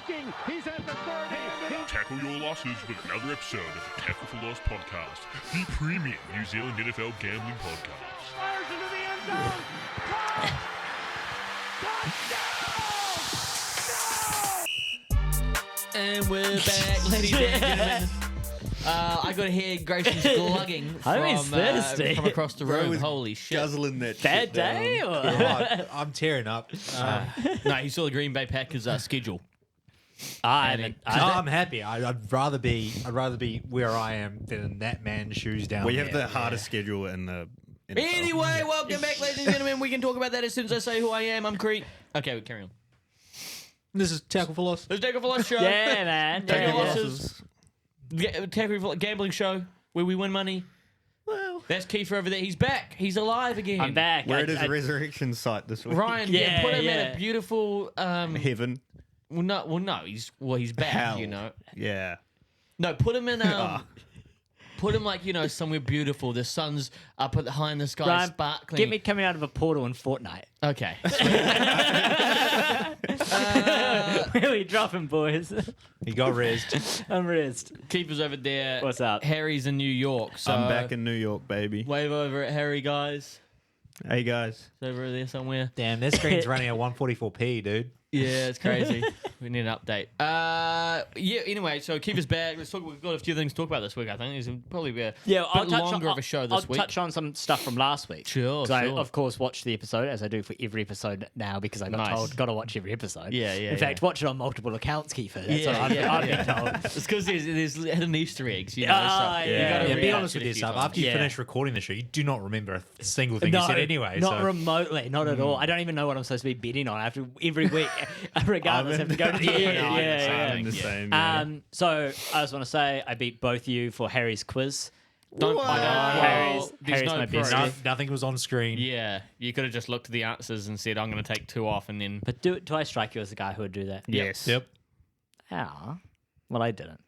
striking. He's at the 30. Tackle your losses with another episode of the Tackle for Loss podcast, the premium New Zealand NFL gambling podcast. Fires into the end zone. Caught. Touchdown! No! And we're back, ladies and gentlemen. I got to hear Grayson's glugging from across the room. Holy shit. Guzzling that Bad shit day? down. Or? Oh, I'm tearing up. No, he saw the Green Bay Packers schedule. I'm happy. I'd rather be where I am than in that man's shoes down We there. have the hardest schedule in the NFL. Anyway, welcome back, ladies and gentlemen. We can talk about that as soon as I say who I am. I'm Crete. Okay, carry on. This is Tackle for Loss. Let's take a full show. Yeah, man. Take Yeah, your yeah. losses. Tackle for gambling show where we win money. Well, That's Kiefer over there. He's back. He's alive again. I'm back. we're at his resurrection site this week. Ryan, Yeah, put him at yeah. a beautiful. Heaven. Well, no. He's back. Hell. You know. Yeah. No, put him in. Put him like somewhere beautiful. The sun's up high in the sky, Ryan, sparkling. Get me coming out of a portal in Fortnite. Okay. Where we dropping, boys? He got rezzed. I'm rizzed. Keeper's over there. What's up? Harry's in New York. So I'm back in New York, baby. Wave over at Harry, guys. Hey, guys. It's over there somewhere. Damn, this screen's running at 144p, dude. Yeah, it's crazy. We need an update. Yeah. Anyway, so Keeper's back. Let's talk. We've got a few things to talk about this week. I think there's probably be a bit longer of a show this I'll week. touch on some stuff from last week. Sure, 'Cause I, sure. of course, watched the episode, as I do for every episode now, because I got Nice. told, got to watch every episode. Yeah, yeah, In fact, watch it on multiple accounts, Kiefer. That's what I've been told. It's because there's hidden Easter eggs. You know, Ah, so yeah. you gotta Yeah, be rewatch honest it with a few yourself. times. After you Yeah. finish recording the show, you do not remember a single thing you said anyway. Not so. remotely, not at all. I don't even know what I'm supposed to be betting on after every week. Regardless, I have to go to the I'm the same. Yeah. So I just want to say I beat both you for Harry's quiz. Don't. What? Harry's there's no my proof. best. Nothing was on screen. Yeah, you could have just looked at the answers and said, "I'm going to take 2 off," and then. But do I strike you as the guy who would do that? Yes. Yep. Ah, well, I didn't.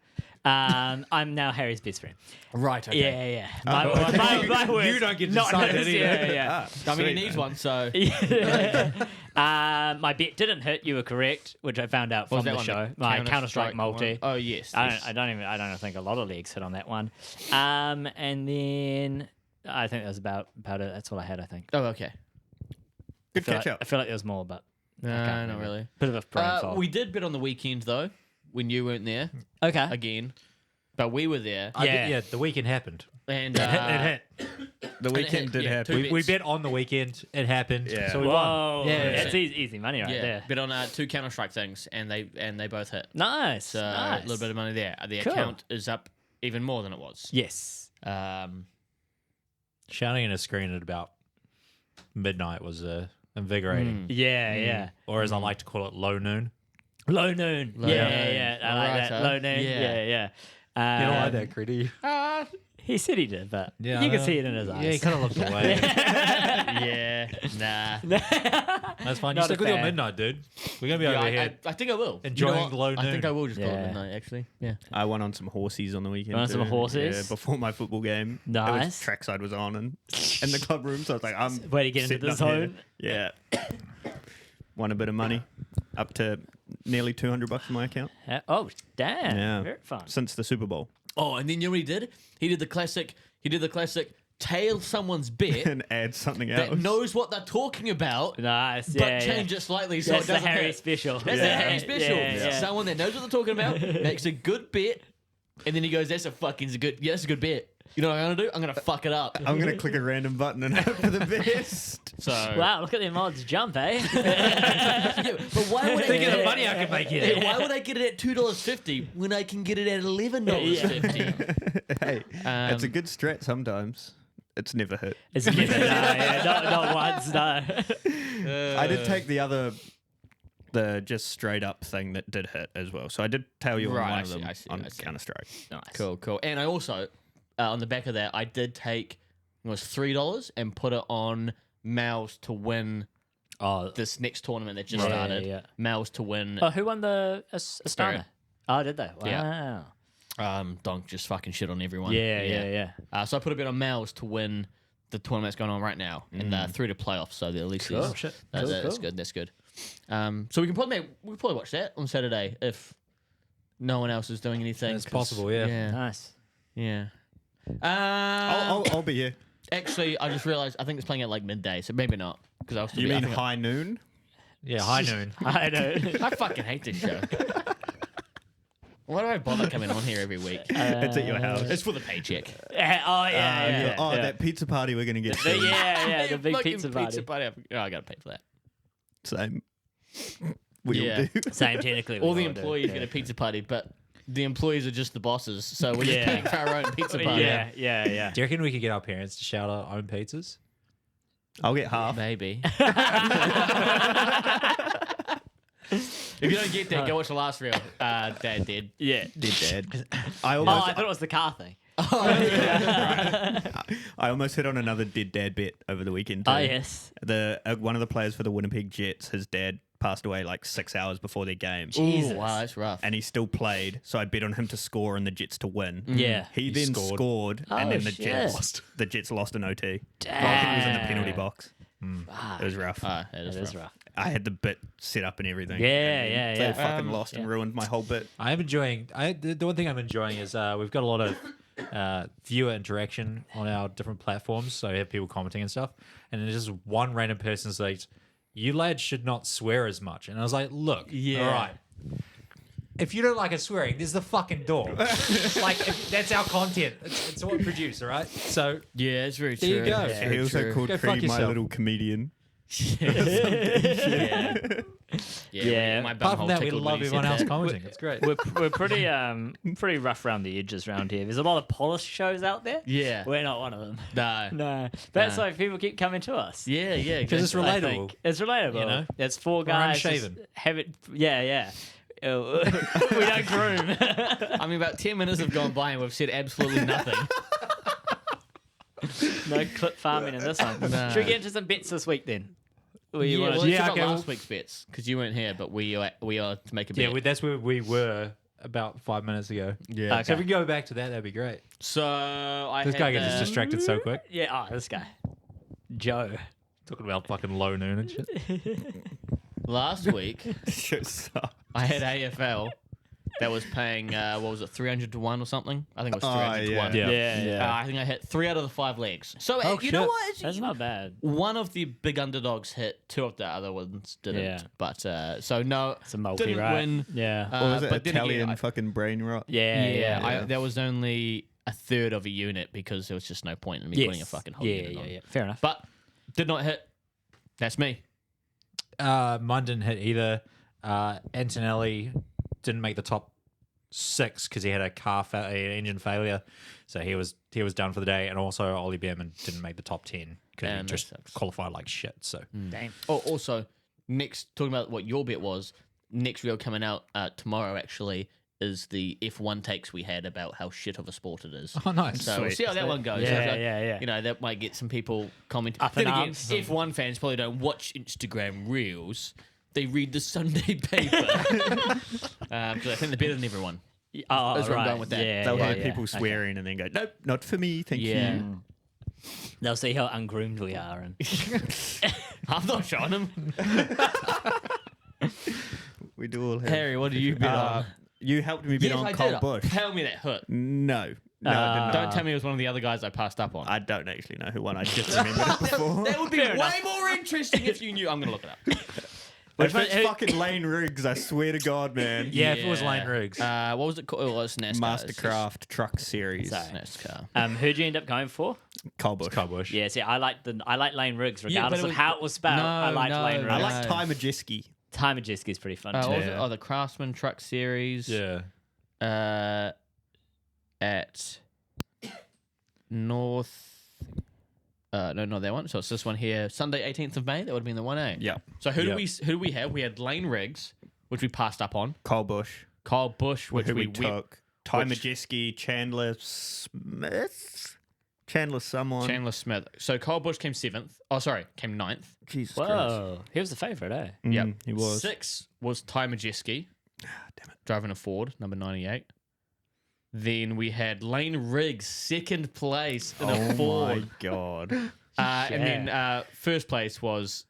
I'm now Harry's best friend. Right. Okay. Yeah. My words, You don't get to not decide his. that either. Yeah. I mean, he Sweet, needs man. one, so. My bet didn't hit. You were correct, which I found out What was from that the one? show. My Counter-Strike multi. one? Oh yes. I don't think a lot of legs hit on that one. And then I think that was about it. That's all I had. I think. Oh okay. Good catch up. I feel like there was more, but No, can't not remember. really. bit of a brain fog. We did bet on the weekend though, when you weren't there Okay. again, but we were there, Yeah. The weekend happened. and It hit. The weekend did yeah, happen. two We bets. bet on the weekend. It happened. Yeah. So we won. Whoa. Yeah. That's easy money right Yeah, there. bet on 2 Counter-Strike things, and they both hit. Nice. So nice. a little bit of money there. The Cool. account is up even more than it was. Yes. Shouting at a screen at about midnight was invigorating. Yeah. Or as I like to call it, low noon. Low noon. Low yeah, noon. yeah. I like Alright, that. huh? Low noon. Yeah. Yeah. You don't like that, Creedy? He said he did, but Yeah, you I can know. see it in his eyes. Yeah, he kind of looked away. Yeah, nah. That's fine. You Not stick a with your fan. midnight, dude. We're going to be Yeah, over here. I think I will. Enjoying you know what? low I think noon. I will just call Yeah. it midnight, actually. Yeah. I went on some horsies on the weekend. On some too. horses? Yeah, before my football game. Nice. Trackside was on and in the club room, so I was like, I'm Way to get into sitting the up here. zone. Yeah. Won a bit of money, up to nearly $200 in my account Oh, damn. Yeah. Very fun. since the Super Bowl, Oh, and then you know what he did? He did the classic tail someone's bet and add something else. that knows what they're talking about, Nice. but Yeah, change yeah. it slightly so That's it the doesn't Harry hit. special. That's the Harry special. Yeah, yeah. Someone that knows what they're talking about makes a good bet, and then he goes, "That's a good bet." You know what I'm gonna do? I'm gonna fuck it up. I'm gonna click a random button and hope for the best. So Wow, look at them odds jump, eh? yeah, but why would Think I of the get money I could make here. why would I get it at $2.50 when I can get it at $11.50? Hey, it's a good strat sometimes. It's never hit. It's never, no, yeah, not once, no. I did take the just straight up thing that did hit as well. So I did tell you on Right, one I of see, them I see, on I see. Counter-Strike. Nice. Cool. And I also, on the back of that, I did take, it was $3 and put it on Mal's to win Oh, this next tournament that just Yeah, started. yeah. Mal's to win. who won the Astana? Oh, did they? Wow. Yeah. Donk just fucking shit on everyone. Yeah. So I put a bit on Mal's to win the tournament that's going on right now, and through to playoffs. So at least Cool. he's- Shit. that's Cool. good. That's good. So we can probably watch that on Saturday if no one else is doing anything. It's possible, yeah. Nice. Yeah. I'll be here. Actually, I just realised I think it's playing at like midday, so maybe not. Because I was. You mean high noon? Yeah, high noon. I know. I fucking hate this show. Why do I bother coming on here every week? It's at your house. It's for the paycheck. Yeah. That pizza party we're gonna get. The big Fucking pizza party. Oh, I gotta pay for that. Same. We Yeah. all do. Same technically. All we the all do, employees yeah. get a pizza party, but the employees are just the bosses, so we're just Yeah. paying for our own pizza party. Yeah. Do you reckon we could get our parents to shout our own pizzas? I'll get half. Maybe. If you don't get that, go watch the last reel. Dad did. Yeah. Did Dad? I Oh, almost, I thought it was the car thing. I almost hit on another Did Dad bet over the weekend. Too. Oh, yes. The one of the players for the Winnipeg Jets, his dad passed away like 6 hours before their game. Jesus. Ooh, wow, that's rough. And he still played, so I bet on him to score and the Jets to win. Yeah. He then scored, and Oh, then the shit. Jets lost an OT. I think he was in the penalty box. It was rough. That That is rough. I had the bit set up and everything. Yeah, and yeah, They yeah. fucking lost and ruined my whole bit. I'm enjoying. The one thing I'm enjoying is we've got a lot of viewer interaction on our different platforms. So we have people commenting and stuff, and then just one random person says, "You lads should not swear as much." And I was like, "Look, Yeah. all right. If you don't like us swearing, there's the fucking door. That's our content. It's what we produce, all right? So Yeah, it's very There true. you go. It's Yeah. very He also true. called Go fuck Priddey my yourself. little comedian. Yeah. My apart bumhole from that, we tickled when love you said everyone else that. commenting. It's great. We're pretty rough around the edges around here. There's a lot of polished shows out there. Yeah. We're not one of them. No. No. That's why people keep coming to us. Yeah, yeah. Because it's exactly. I relatable. think. It's relatable. You know? It's four We're guys. just unshaven. Have it. Yeah. We don't groom. I mean, about 10 minutes have gone by and we've said absolutely nothing. No clip farming in this one. No. Should we get into some bits this week then? Well, let's talk about okay, last week's bets because you weren't here, but we are to make a bet. Yeah, that's where we were about 5 minutes ago. Yeah. So if we can go back to that, that'd be great. So I This had guy gets the- us distracted so quick. Yeah. Oh, this guy, Joe. Talking about fucking low noon and shit. last week. Shit sucks. I had AFL that was paying what was it, 300 to 1 or something? I think it was 300 to 1. Yeah. I think I hit 3 out of the 5 legs. So Oh, you know shit. what? That's not bad. One of the big underdogs hit, 2 of the other ones didn't. Yeah. But so no, It's a multi, didn't right? win. Yeah. What was it? But then again, Italian I- fucking brain rot? yeah. There was only a third of a unit because there was just no point in me putting a fucking whole unit on. Yeah. Fair enough. But did not hit. That's me. Mine didn't hit either. Antonelli didn't make the top 6 because he had an engine failure, so he was done for the day. And also Ollie Behrman didn't make the top 10 because he Damn, that just sucks. qualified like shit. So Damn. Oh, also, next talking about what your bet was. Next reel coming out tomorrow actually is the F1 takes we had about how shit of a sport it is. oh nice. So we'll see how that one goes. Yeah, So, yeah. You know, that might get some people commenting. Up Then in again, arms. F1 fans probably don't watch Instagram reels. They read the Sunday paper. Because I think they're better than everyone. Oh, That's where I'm right. going with that. Yeah, They'll yeah, hear yeah. people swearing and then go, nope, not for me, thank Yeah. you. They'll see how ungroomed we are. And I'm not showing them. We do all have. Harry, what do you bet on? You helped me bet Yes, on I Cole did. Bush. Tell me that hurt. No. No, I didn't. Don't tell me it was one of the other guys I passed up on. I don't actually know who won. I just remembered it before. That would be Fair way enough. more interesting if you knew. I'm going to look it up. If one- it's who- fucking Lane Riggs, I swear to God, man. Yeah, if it was Lane Riggs. What was it called? Oh, it was NASCAR. Mastercraft Truck Series. Sorry. NASCAR. who'd you end up going for? Cole Bush. Kyle Bush. Yeah, see, I like Lane Riggs, Yeah, regardless but it of was- how it was spelled. I No, liked no, Lane no. Riggs. I like No. Ty Majeski. Time Majeski is pretty fun What too. was it? Oh, the Craftsman Truck Series. Yeah. At North. No, not that one. So it's this one here. Sunday, 18th of May. That would have been the 1A. Yeah. So who Yep. do we have? We had Lane Riggs, which we passed up on. Cole Bush. Kyle Bush, which Who we went- took. Ty which- Majeski, Chandler Smith. Chandler someone. Chandler Smith. So Kyle Bush came 7th. Oh, sorry, came 9th. Jesus Whoa, he was the favourite, eh? Christ. Yep. He was. 6 was Ty Majeski. Damn it. Driving a Ford, number 98. Then we had Lane Riggs, 2nd place in a Oh Ford. my God. And then first place was,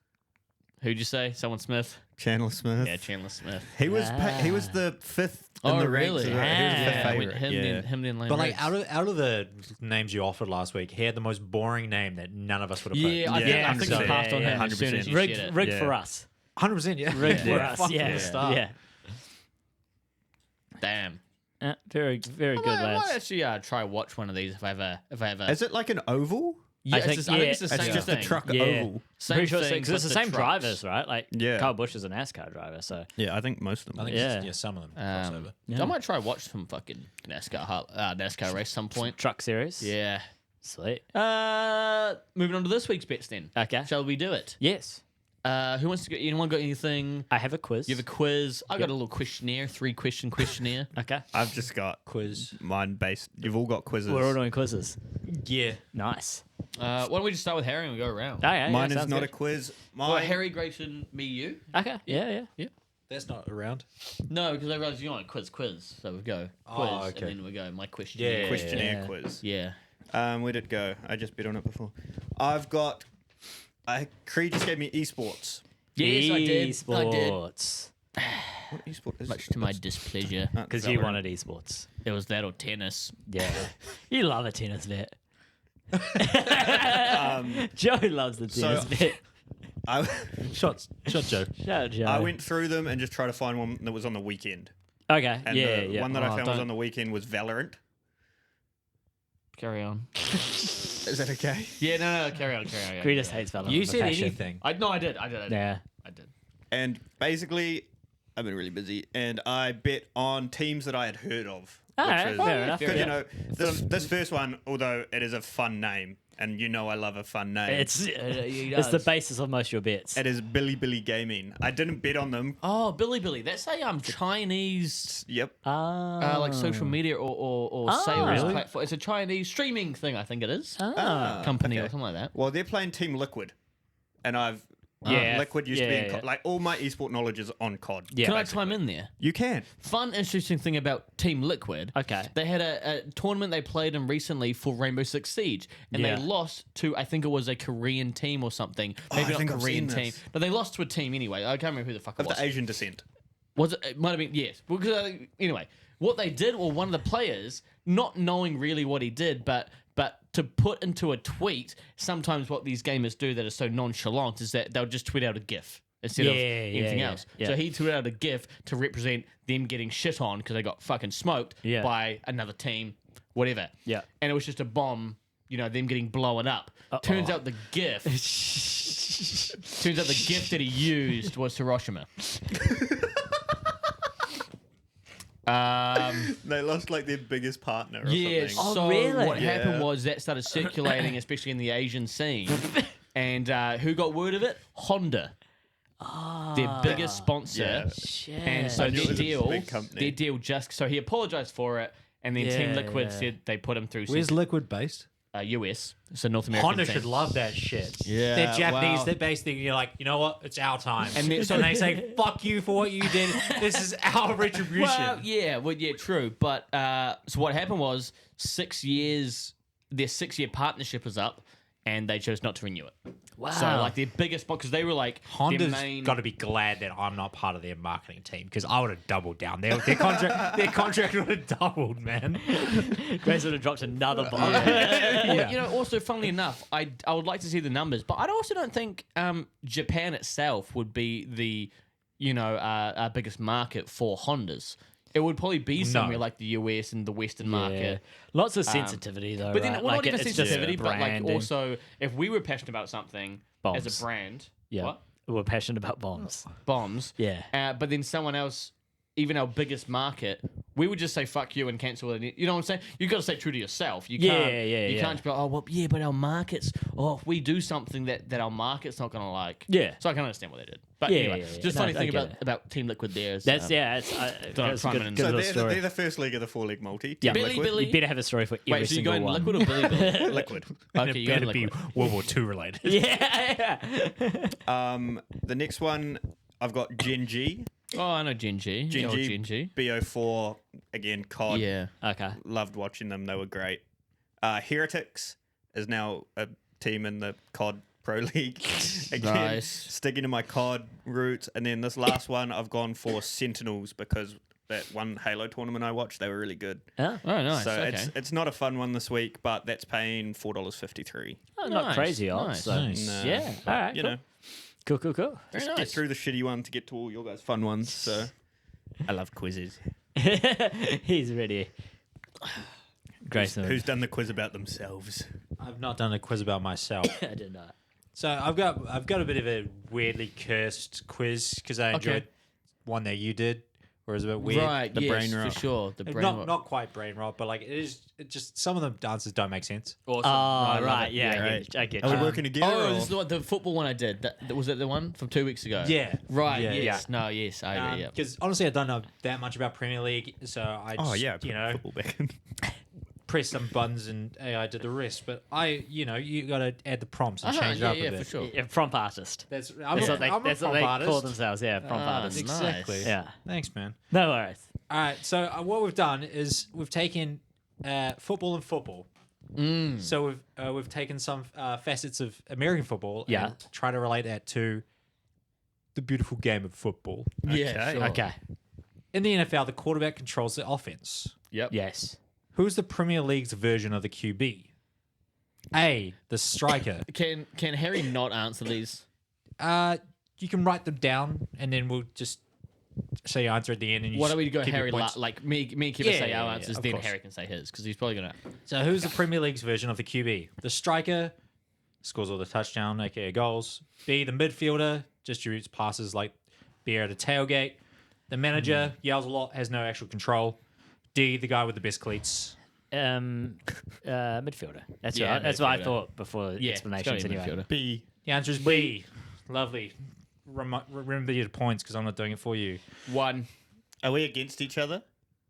who'd you say? Someone Smith? Chandler Smith. Yeah, Chandler Smith. He was the 5th in Oh, the ranks. really? He was the Yeah, favorite. him then Lane But like Riggs. out of the names you offered last week, he had the most boring name that none of us would have put. Yeah, I Yeah, think so- he passed on yeah, him as soon as you Rigged, said it. rigged Yeah. for us. 100%, yeah. Rigged for Yeah. us. Fuck Yeah. the start. Yeah. Damn. Very, very good, I might lads. actually try watch one of these if I ever. Is it like an oval? Yeah, I think- I think it's the yeah, same It's just thing. a truck Yeah. oval. Same Pretty sure thing, because it's but the same trucks. drivers, right? Like Yeah. Kyle Busch is a NASCAR driver, so Yeah, I think most of them. I think Yeah. yeah, some of them crossover. Yeah. I might try watch some fucking NASCAR race some point. truck series. Yeah. Sweet. Moving on to this week's bets then. Okay. Shall we do it? Yes. Who wants to go? Anyone got anything? I have a quiz. You have a quiz. I got a little questionnaire, 3-question questionnaire. Okay. I've just got Quiz. mine based. You've all got quizzes. We're all doing quizzes. Yeah. Nice. Why don't we just start with Harry and we go around? Okay. Mine yeah, is sounds not good. a quiz. Mine. Well, Harry, Grayson, me, you. Okay. Yeah. That's not around. No, because I realized you're on quiz. So we go quiz, Oh, okay. and then we go my question. Yeah. questionnaire Yeah. quiz. Yeah. Where did it go? I just bid on it before. I've got. Creed just gave me esports. Yes, I did. Esports. What esport is Much it? to my displeasure. Because you wanted esports. It was that or tennis. Yeah. You love a tennis bet. Um, Joe loves the tennis So- bet. I, Shot Joe. Shout out Joe. I went through them and just tried to find one that was on the weekend. Okay. And Yeah. the Yeah. one that I Oh, found was don't- on the weekend was Valorant. Carry on. Is that okay? Yeah, no, carry on. Yeah, Creed just hates Valorant. You with said passion. anything. I did. Yeah. I did. And basically, I've been really busy, and I bet on teams that I had heard of. Alright, fair enough. Because Yeah. you know, this first one, although it is a fun name, and you know I love a fun name, It's he it's the does. basis of most of your bets. it is Billy Gaming. I didn't bet on them. Oh, Billy. That's a Chinese Yep. like social media or sales really? platform. It's a Chinese streaming thing, I think it is. Ah, Company or okay. something like that. Well, they're playing Team Liquid, and Yeah. Liquid used to be in Yeah. COD. Like all my esport knowledge is on COD. Yeah. Can I basically. chime in there? You can. Fun, interesting thing about Team Liquid. Okay. They had a tournament they played in recently for Rainbow Six Siege, and Yeah. they lost to, I think it was a Korean team or something. Maybe I not think I've Korean seen team, this. but they lost to a team anyway. I can't remember who the fuck it Of was. the Asian descent. Was it? It might have been, yes. Because anyway, what they did, or one of the players, not knowing really what he did, but to put into a tweet, sometimes what these gamers do that is so nonchalant is that they'll just tweet out a GIF instead of anything else. yeah. So he tweeted out a GIF to represent them getting shit on because they got fucking smoked Yeah. by another team, whatever. Yeah. And it was just a bomb, them getting blown up. Turns out the GIF. Turns out the GIF that he used was Hiroshima. They lost like their biggest partner or Yeah, something. so really? what happened Yeah. was that started circulating, especially in the Asian scene. And who got word of it? Honda. Their biggest sponsor. Yeah. Shit. And so I knew it their was a deal, big company. their deal just so he apologized for it, and then Team Yeah, Liquid yeah. said they put him through Where's Liquid based? US, so North American Honda team. should love that shit. Yeah, They're Japanese. wow. They're basically, you're like, you know what? It's our time. And then- they say, fuck you for what you did. This is our retribution. Well, yeah, true. But so what happened was 6 years, their 6-year partnership was up, and they chose not to renew it. Wow. So like their biggest, because they were like Honda's their main. got to be glad that I'm not part of their marketing team because I would have doubled down. Their contract would have doubled, man. Grace would have dropped another bomb. Well, also, funnily enough, I would like to see the numbers, but I also don't think Japan itself would be the our biggest market for Hondas. It would probably be somewhere like the US and the Western market. Lots of sensitivity though. But then, right? well, Like, not even it's just sensitivity, but like branding. also, if we were passionate about something as Bombs. a brand, Yeah. what? We're passionate about bombs. Bombs, Yeah. but then someone else, even our biggest market, we would just say fuck you and cancel it. You know what I'm saying? You've got to stay true to yourself. You can't. You can't just be like, oh well, yeah, but our markets. Oh, if we do something that our market's not gonna like. Yeah. So I can understand what they did. But Yeah, anyway, yeah, yeah. just No, funny I thing get about Team Liquid there is That's it's Don't that's a chime good, in. good So little they're story. the first league of the 4-league multi. Yeah. Team Billy, Liquid. Billy. You better have a story for every Wait, so you single going one. Liquid or Billy Billy? Liquid. Okay, It you going better be Liquid. World War II related. Yeah. The next one, I've got Gen G. Oh, I know Gen G. Gen The old G. Gen G. BO4, again, COD. Yeah. Okay. Loved watching them. They were great. Heretics is now a team in the COD Pro League. Again, Nice. sticking to my COD roots. And then this last one, I've gone for Sentinels because that one Halo tournament I watched, they were really good. Huh? Oh, nice. So okay. it's not a fun one this week, but that's paying $4.53. Oh, not Nice, crazy odds. nice. So. Nice. No, Yeah. but, All right. you cool. know, Cool. Very just get nice. through the shitty one to get to all your guys' fun ones. So I love quizzes. He's ready. Grayson. Who's done the quiz about themselves? I've not done a quiz about myself. I did not. So I've got a bit of a weirdly cursed quiz because I enjoyed one that you did, where it was a bit weird. Right, The yes, brain for rot. sure. The brain Not rot. not quite brain rot, but like it just some of the answers don't make sense. Awesome. Oh, I love right. it. Yeah, right. I get Are we you. working together? Oh, or- this is the football one I did. That was it the one from 2 weeks ago? Yeah. Right, Yeah. yes. No, yes. I agree, yeah. Because honestly, I don't know that much about Premier League, so I just, Oh yeah, you know, football back in. press some buttons and AI did the rest. But you got to add the prompts and change it yeah, up a yeah, bit. for sure. Yeah, prompt artist. That's That's what they, I'm a that's what prompt they artist. call themselves. Yeah, prompt Ah, artists. nice. Exactly. Yeah. Thanks, man. No worries. All right, so what we've done is we've taken football and football. So we've taken some facets of American football Yeah. and try to relate that to the beautiful game of football. Yeah, Okay. sure. Okay. In the NFL, the quarterback controls the offense. Yep. Yes. Who's the Premier League's version of the QB? A, the striker. Can Harry not answer these? You can write them down, and then we'll just say your answer at the end. And you Why just don't we go keep your Harry? points. Like me and Kevin Yeah, say yeah, our yeah, answers, of then course. Harry can say his because he's probably gonna. So who's the Premier League's version of the QB? The striker scores all the touchdown, aka goals. B, the midfielder distributes passes like beer at a tailgate. The manager yells a lot, has no actual control. D, the guy with the best cleats. Midfielder. That's Yeah, right. That's what I midfielder. thought before the Yeah, it's gotta explanations be anyway. midfielder. B. The answer is B. Lovely. Remember your points because I'm not doing it for you. One. Are we against each other?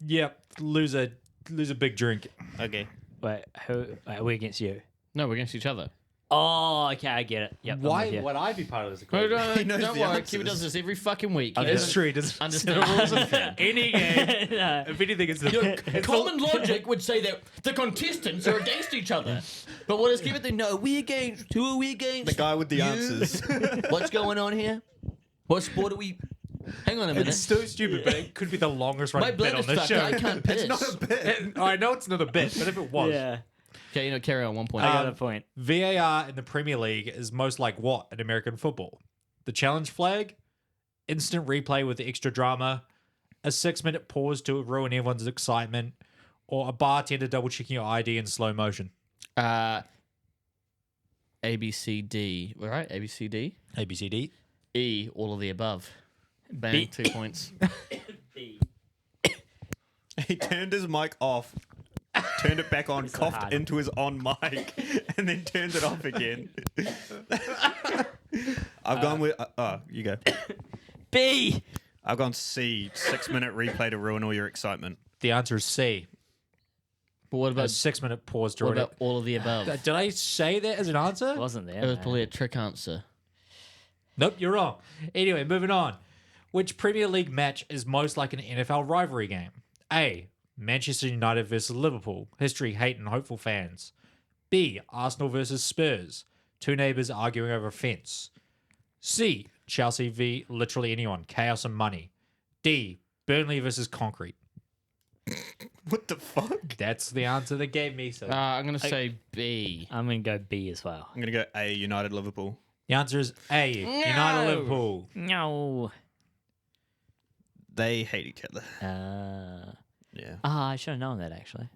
Yep. Lose a big drink. Okay. Wait, who? Are we against you? No, we're against each other. Oh, okay, I get it. Yep. I'm Why with you. would I be part of this No, equation? no, He knows don't the worry. answers. Kevin does this every fucking week. He Okay. It's doesn't true. He doesn't understand the rules of the any game. No. If anything, it's the Your common logic would say that the contestants are against each other. But what does Kevin think? No, we against. Who are we against? The guy with the You. answers. What's going on here? What sport are we? Hang on a minute. It's so stupid, but it could be the longest My running bit blood on is this fucked. show. I can't piss. It's not a bit. I know it's not a bit, but if it was, Yeah. Okay, carry on 1 point. I got a point. VAR in the Premier League is most like what in American football? The challenge flag, instant replay with extra drama, a 6-minute pause to ruin everyone's excitement, or a bartender double checking your ID in slow motion. A, B, C, D. All right, A, B, C, D. ABCD. E, all of the above. Bang, B. 2 points. He turned his mic off, turned it back on, so coughed hard. into his on mic, and then turned it off again. I've gone with. You go. B. I've gone C. 6-minute replay to ruin all your excitement. The answer is C. But what A about 6-minute pause to what ruin about all of the above? it. Did I say that as an answer? Wasn't there? It was no. probably a trick answer. Nope, you're wrong. Anyway, moving on. Which Premier League match is most like an NFL rivalry game? A. Manchester United versus Liverpool. History, hate, and hopeful fans. B. Arsenal versus Spurs. Two neighbours arguing over a fence. C. Chelsea v literally anyone. Chaos and money. D. Burnley versus concrete. What the fuck? That's the answer they gave me. So I'm going to say B. I'm going to go B as well. I'm gonna go A. United Liverpool. the answer is A. United Liverpool. No. They hate each other. Yeah. I should have known that actually.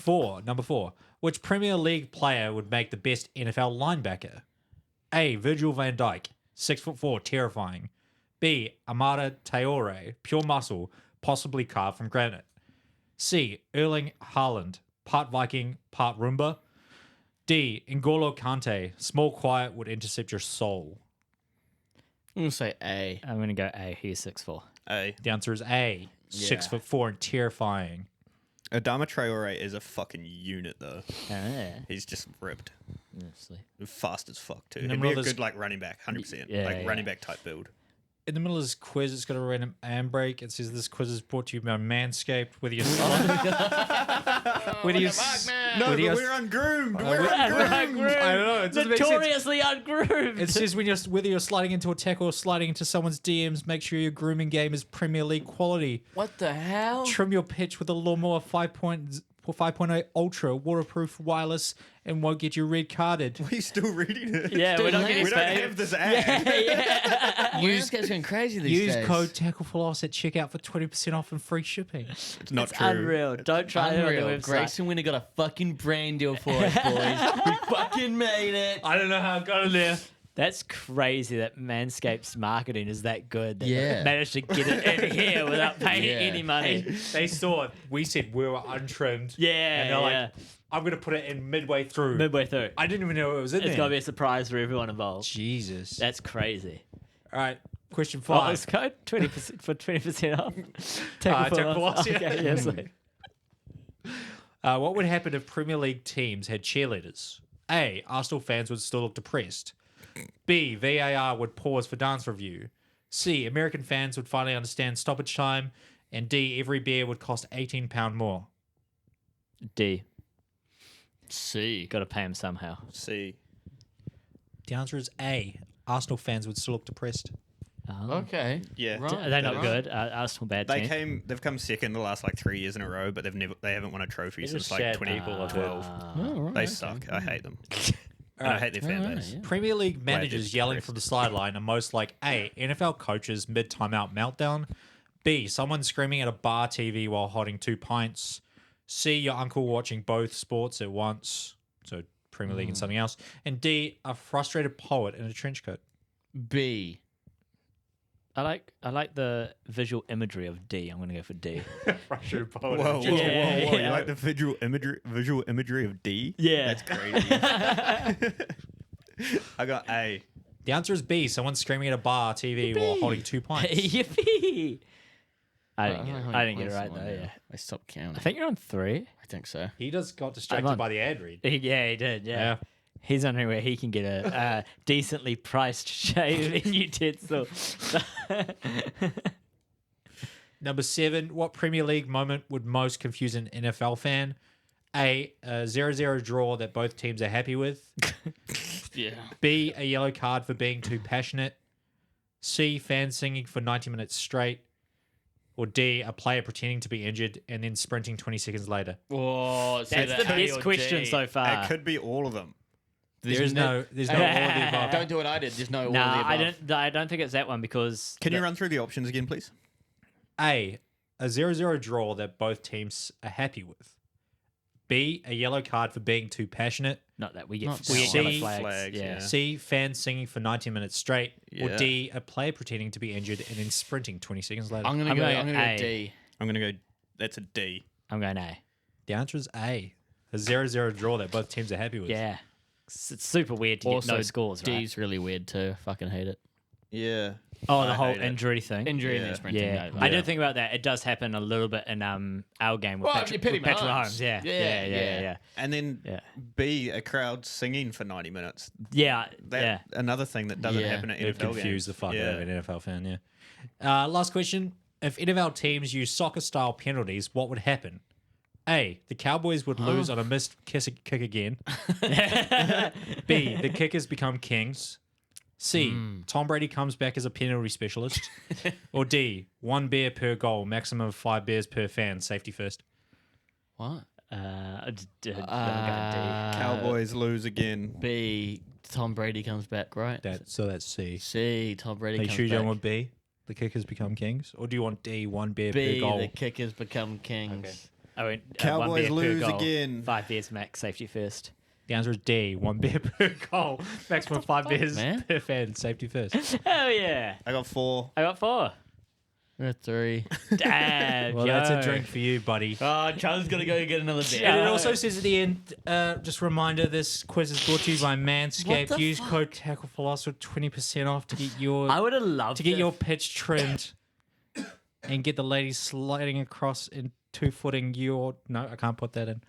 Number 4. Which Premier League player would make the best NFL linebacker? A. Virgil van Dijk, 6'4", terrifying. B. Amada Traore, pure muscle, possibly carved from granite. C. Erling Haaland, part Viking, part Roomba. D. N'Golo Kante, small quiet would intercept your soul. I'm going to say A. I'm going to go A. He's 6'4". A. The answer is A. Yeah. 6'4" and terrifying. Adama Traore is a fucking unit though. Yeah. He's just ripped. Honestly. Fast as fuck too. In the He'd be a middle of this- good like running back, 100%. Yeah, like yeah. running back type build. In the middle of this quiz, it's got a random handbrake. It says this quiz is brought to you by Manscaped. Whether you're No, With but your- we're ungroomed. we're We're ungroomed. I don't know. It doesn't make sense. Notoriously ungroomed. It says when whether you're sliding into a tackle or sliding into someone's DMs, make sure your grooming game is Premier League quality. What the hell? Trim your pitch with a lawnmower 5.0 Ultra, waterproof, wireless, and won't get you red carded. Are you still reading it? Yeah, we're not getting We don't paid. have this ad. Landscape's going crazy these Use days. code TackleFloss at checkout for 20% off and free shipping. It's not It's true. unreal. Don't try it on Unreal. the website. Grayson Winter got a fucking brand deal for us, boys. We fucking made it. I don't know how I got in there. That's crazy that Manscaped's marketing is that good. That Yeah. they managed to get it in here without paying Yeah. any money. They saw it. We said we were untrimmed. Yeah, And they're yeah. like, I'm going to put it in midway through. Midway through. I didn't even know it was in It's there. got to be a surprise for everyone involved. Jesus. That's crazy. All right. Question What 5. was code? 20% for 20% off? Tackle off. Floss, yeah. Okay, yes. What would happen if Premier League teams had cheerleaders? A. Arsenal fans would still look depressed. B. VAR would pause for dance review. C. American fans would finally understand stoppage time. And D. Every beer would cost £18 more. D. See. Got to pay him somehow. See. The answer is A. Arsenal fans would still look depressed. Okay. Yeah. Right. Are they not right. good? Arsenal bad team. They've come second the last like 3 years in a row, but they haven't won a trophy They're since just like sad 2012. Oh, right, They okay. suck. I hate them. And I hate their fan Alright, base. yeah. Premier League managers it's yelling depressed. from the sideline are most like A. NFL coaches mid timeout meltdown. B. Someone screaming at a bar TV while holding 2 pints. C. Your uncle watching both sports at once. So Premier League and something else. And D. A frustrated poet in a trench coat. B. I like the visual imagery of D. I'm going to go for D. Frustrated Whoa, poet. whoa, whoa, whoa, Yeah, whoa. yeah. You like the visual imagery of D? Yeah. That's crazy. I got A. The answer is B. Someone screaming at a bar TV while holding 2 pints. Yippee! I didn't get it. how I many didn't get it points right am I though. now? Yeah. I stopped counting. I think you're on 3. I think so. He just got I'm distracted on- by the ad read. Yeah, he did. Yeah. Yeah. He's wondering where he can get a decently priced shave in utensil. Number 7, what Premier League moment would most confuse an NFL fan? A 0-0 draw that both teams are happy with. Yeah. B, a yellow card for being too passionate. C, fans singing for 90 minutes straight. Or D, a player pretending to be injured and then sprinting 20 seconds later. Oh, That's the best question so far. It could be all of them. There's no all of the above. Don't do what I did. There's no all of the Nah, above. I don't think it's that one because Can you run through the options again, please? A 0-0 draw that both teams are happy with. B, a yellow card for being too passionate. not that we get Not we that get one. yellow flags. Flags, Yeah. yeah. C, fans singing for 90 minutes straight. Or Yeah. D, a player pretending to be injured and then sprinting 20 seconds later. I'm gonna I'm go. going I'm gonna A. go D. I'm going to go. That's a D. I'm going A. The answer is A. A 0-0 draw that both teams are happy with. Yeah. It's super weird to Also, get no scores, right? D's really weird too. Fucking hate it. Yeah. Oh, the I whole hate it. injury thing. Injury and Yeah. then sprinting. Yeah, no, I didn't think about that. It does happen a little bit in our game with Well, Patrick, Petty with Patrick Mahomes. Mahomes. Yeah, Yeah, yeah. yeah. And then Yeah. B, a crowd singing for 90 minutes. Yeah, That, yeah. Another thing that doesn't Yeah. happen at It would NFL confuse games. the fuck Yeah. out of an NFL fan, yeah. Last question. If NFL teams use soccer-style penalties, what would happen? A, the Cowboys would lose on a missed kick again. B, the kickers become kings. C, Tom Brady comes back as a penalty specialist. Or D, 1 beer per goal, maximum of 5 beers per fan, safety first. What? I'm going Cowboys lose again. B. Tom Brady comes back, right? So that's C. C. Tom Brady Are you comes sure you back. don't want B, the kickers become kings? Or do you want D, 1 beer B. per goal? The kickers become kings. I went, 1 Cowboys beer per lose goal, again. 5 beers max, safety first. The answer is D, 1 beer per goal, maximum 5 beers man? per fan, safety first. Hell yeah! I got 4. I got 4. We're at 3. Damn, Well, that's a drink for you, buddy. Oh, Charles gonna go get another beer. And it also says at the end, just a reminder, this quiz is brought to you by What Manscaped. the Use fuck? code TackleFloss for 20% off to get your I would have loved to get it your if- pitch trimmed and get the ladies sliding across in 2-footing your... No, I can't put that in.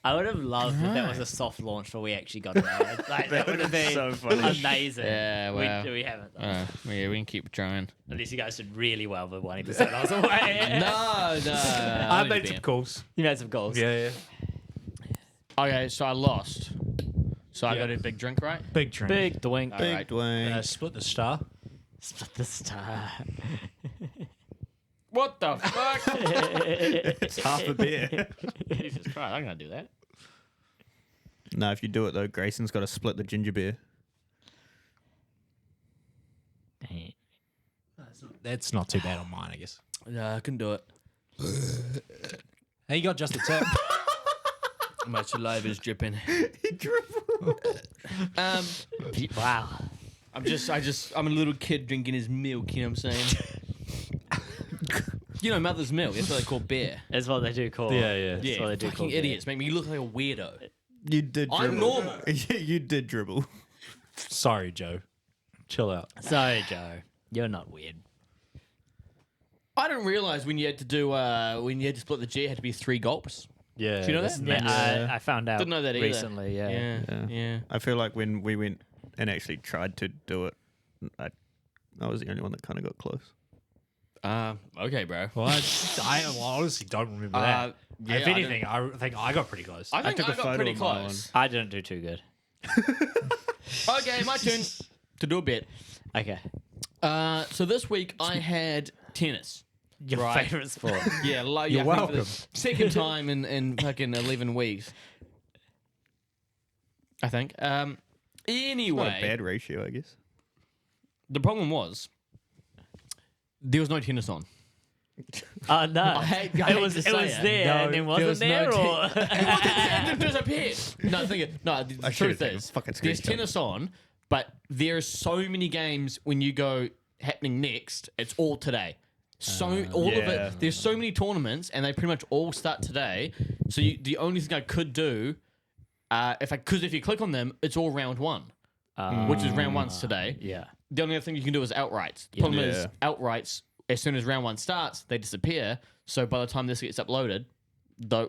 I would have loved if that was a soft launch where we actually got it right. Like, that would have been so funny. amazing. Yeah, wow. We haven't. Though. Yeah, we can keep trying. At least you guys did really well with 1 episode. I was away. No. I made some calls. You made some goals. Yeah. Okay, so I lost. So I got a big drink, right? Big drink. Big doink. All right. Dwayne. Split the star. Split the star. What the fuck? It's half a beer. Jesus Christ, I'm gonna do that. No, if you do it though, Grayson's got to split the ginger beer. Dang. That's not too bad on mine, I guess. Yeah, I can do it. Hey, you got just a tip. My saliva is dripping. Wow. I'm a little kid drinking his milk. You know what I'm saying? You know, mother's milk. That's what they call beer. That's what they do call. Yeah. That's what they do call fucking beer. idiots make me look like a weirdo. You did. Dribble. I'm normal. You did dribble. Sorry, Joe. Chill out. Sorry, Joe. You're not weird. I didn't realize when you had to split the G, it had to be 3 gulps. Yeah. Do you know that's that? next. Yeah, I found out Didn't know that either. recently. Yeah. Yeah. I feel like when we went and actually tried to do it, I was the only one that kind of got close. Okay, bro. Well, I honestly don't remember that. Yeah, if I anything, I think I got pretty close. I think took I a got photo pretty of my close. I didn't do too good. Okay, my turn to do a bit. Okay. So this week I had tennis. Your Right. favorite sport. Yeah, You're I think for welcome. the second time in fucking 11 weeks. I think. Not Anyway, a bad ratio, I guess. the problem was there was no tennis on. Oh no! I hate to it was say there No, and it wasn't was there. no Or it disappeared. No, the I should've truth taken is, fucking there's screenshot. tennis on, but there's so many games when you go happening next. It's all today. So all of Yeah. it. There's so many tournaments, and they pretty much all start today. So the only thing I could do, if you click on them, it's all round 1, which is round 1's today. yeah. The only other thing you can do is outrights. The problem is Yeah. outrights. As soon as round 1 starts, they disappear. So by the time this gets uploaded,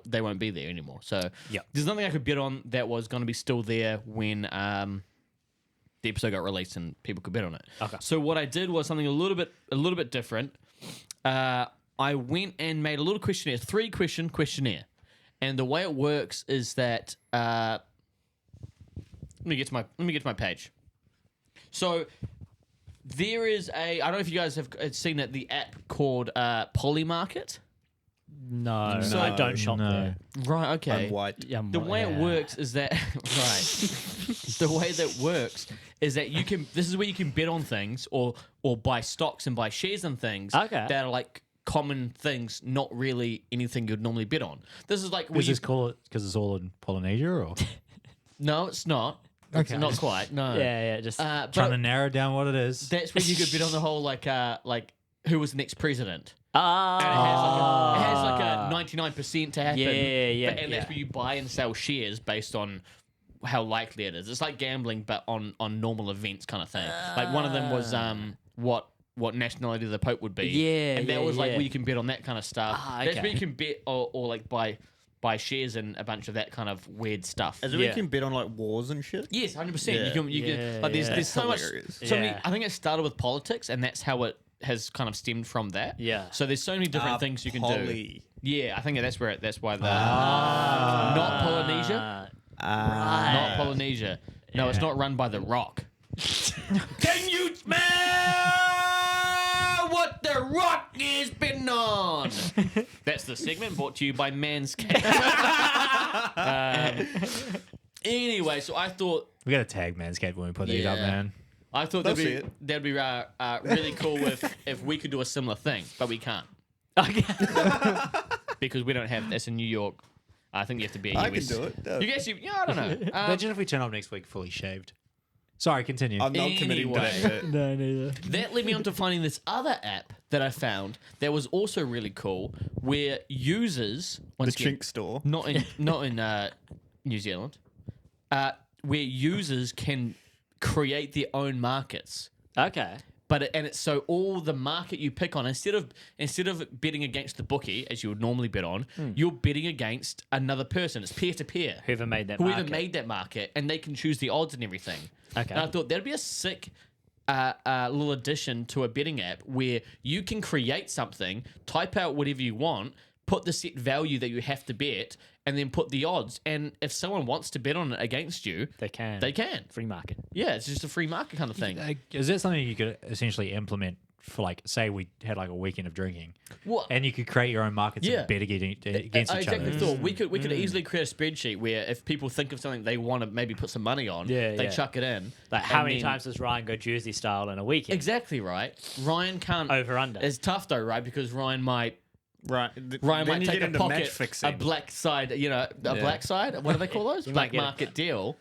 they won't be there anymore. So Yep. there's nothing I could bet on that was going to be still there when the episode got released and people could bet on it. Okay. So what I did was something a little bit different. I went and made a little questionnaire, 3-question questionnaire, and the way it works is that let me get to my page. So there is I don't know if you guys have seen it, the app called Polymarket. No, No, I don't shop no. there. Right. Okay. I'm white. Yeah, The way it works is that right. The way that works is that you can. This is where you can bet on things or buy stocks and buy shares and things Okay. that are like common things, not really anything you'd normally bet on. This is like where Does you, this call it because it's all in Polynesia or no, it's not. Okay. It's not quite. No. Yeah. Just But trying to narrow down what it is? that's where you could bet on the whole like who was the next president. And ah. it has like a 99% to happen. Yeah, And yeah. that's where you buy and sell shares based on how likely it is. It's like gambling, but on normal events kind of thing. Like one of them was what nationality the Pope would be. Yeah, and that yeah, was like yeah. where you can bet on that kind of stuff. Ah, That's okay. where you can bet or like buy shares and a bunch of that kind of weird stuff. Is it Yeah. we can bet on like wars and shit? Yes, 100%. Yeah. You can Yeah, like there's yeah. there's so much. Hilarious. So many. Yeah. I think it started with politics, and that's how it has kind of stemmed from that. Yeah. So there's so many different things you can do. Poly. Yeah, I think that's why the not Polynesia, not Polynesia. No, it's not run by the Rock. Can you smell what the Rock is been on? That's the segment brought to you by Manscaped. Anyway, so I thought We got to tag Manscaped when we put these up, Yeah. man. that'd They'll see be it. really cool if we could do a similar thing, but we can't Okay. because we don't have. That's in New York. I think you have to be. A I US. can do it. You guess you? Yeah, I don't know. Imagine if we turn up next week fully shaved. Sorry, continue. I'm not committing to Anyway. that. No, neither. That led me on to finding this other app that I found that was also really cool, where users The once again, chink store. not in New Zealand, where users can create their own markets. Okay. And it's so all the market you pick on instead of betting against the bookie as you would normally bet on, you're betting against another person. It's peer to peer. Whoever made that Whoever market. made that market, and they can choose the odds and everything. Okay. And I thought that'd be a sick little addition to a betting app where you can create something, type out whatever you want, put the set value that you have to bet, and then put the odds. And if someone wants to bet on it against you, They can. they can. Free market. Yeah, it's just a free market kind of thing. Is that something you could essentially implement for, like, say we had like a weekend of drinking, What? and you could create your own markets Yeah. and bet against I each exactly other? thought we could easily create a spreadsheet where if people think of something they want to maybe put some money on, Yeah, they yeah. chuck it in. Like, how And many then- times does Ryan go Jersey style in a weekend? Exactly right. Ryan can't. Over under. It's tough though, right? Because Ryan might Right. Ryan then might you take get a into pocket, match fixing. a black side, a black side. What do they call those? You Black might get a- market deal.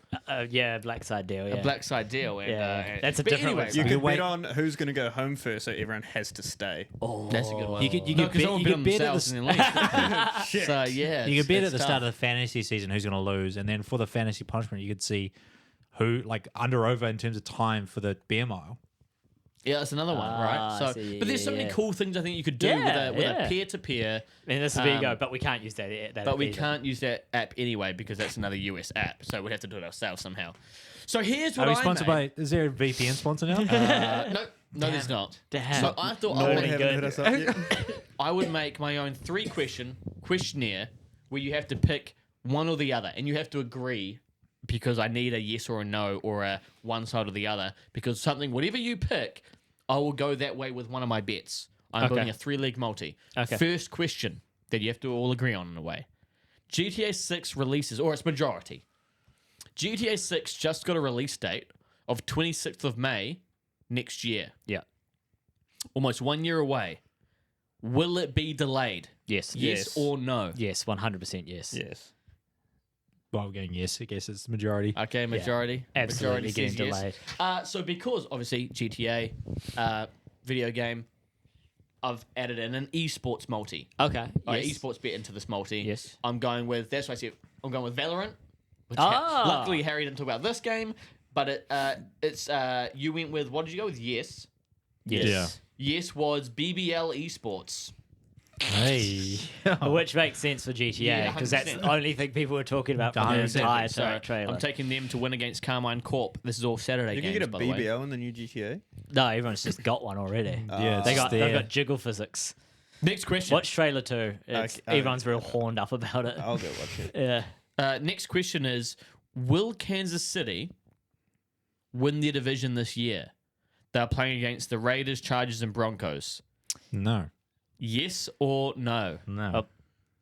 Yeah, black side deal. Yeah. A black side deal. And, Yeah, that's a but different anyway, website. You You could wait- bet on who's going to go home first, so everyone has to stay. That's a good one. You could No, bet, because someone you bet could on bet at themselves the, and then leave. So yeah, you could bet at it's the tough. start of the fantasy season who's going to lose, and then for the fantasy punishment, you could see who, like, under over in terms of time for the beer mile. Yeah, that's another one, right? I So, see, but there's so many yeah. cool things I think you could do Yeah, with a yeah. peer-to-peer. And this is where you go, Um, but we can't use that. But we either. can't use that app anyway because that's another US app. So we'd have to do it ourselves somehow. So here's what Are we I sponsored made. by? Is there a VPN sponsor now? No, there's not. Damn. So I thought No, I they would, haven't hit us up yet. I would make my own 3-question questionnaire where you have to pick one or the other, and you have to agree because I need a yes or a no or a one side or the other. Because whatever you pick, I will go that way with one of my bets. I'm Okay. building a 3-leg multi. Okay. First question that you have to all agree on in a way. GTA 6 releases, or its majority. GTA 6 just got a release date of 26th of May next year. Yeah. Almost 1 year away. Will it be delayed? Yes. Yes or no? Yes. 100% yes. Yes. Well, we're going yes. I guess it's the majority. Okay, majority. Absolutely Majority getting says yes. delayed. So because obviously GTA, video game, I've added in an esports multi. Okay. Yes. Yes. Esports bet into this multi. Yes. I'm going with. That's why I said I'm going with Valorant. Which Ah. luckily Harry didn't talk about this game, but it's you went with what did you go with? Yes. Yes. Yes was BBL esports. Hey. Which makes sense for GTA Yeah, because that's 100%. the only thing people were talking about for the 100%. entire So trailer. I'm taking them to win against Carmine Corp. This is all Saturday You games, can get a by the way. BBL in the new GTA. No, everyone's just got one already. Yeah, They've got there. jiggle physics. Next question. Watch trailer 2. Okay. Everyone's real horned up about it. I'll go watch it. Yeah. Next question is: will Kansas City win their division this year? They're playing against the Raiders, Chargers, and Broncos. No. Yes or no? No.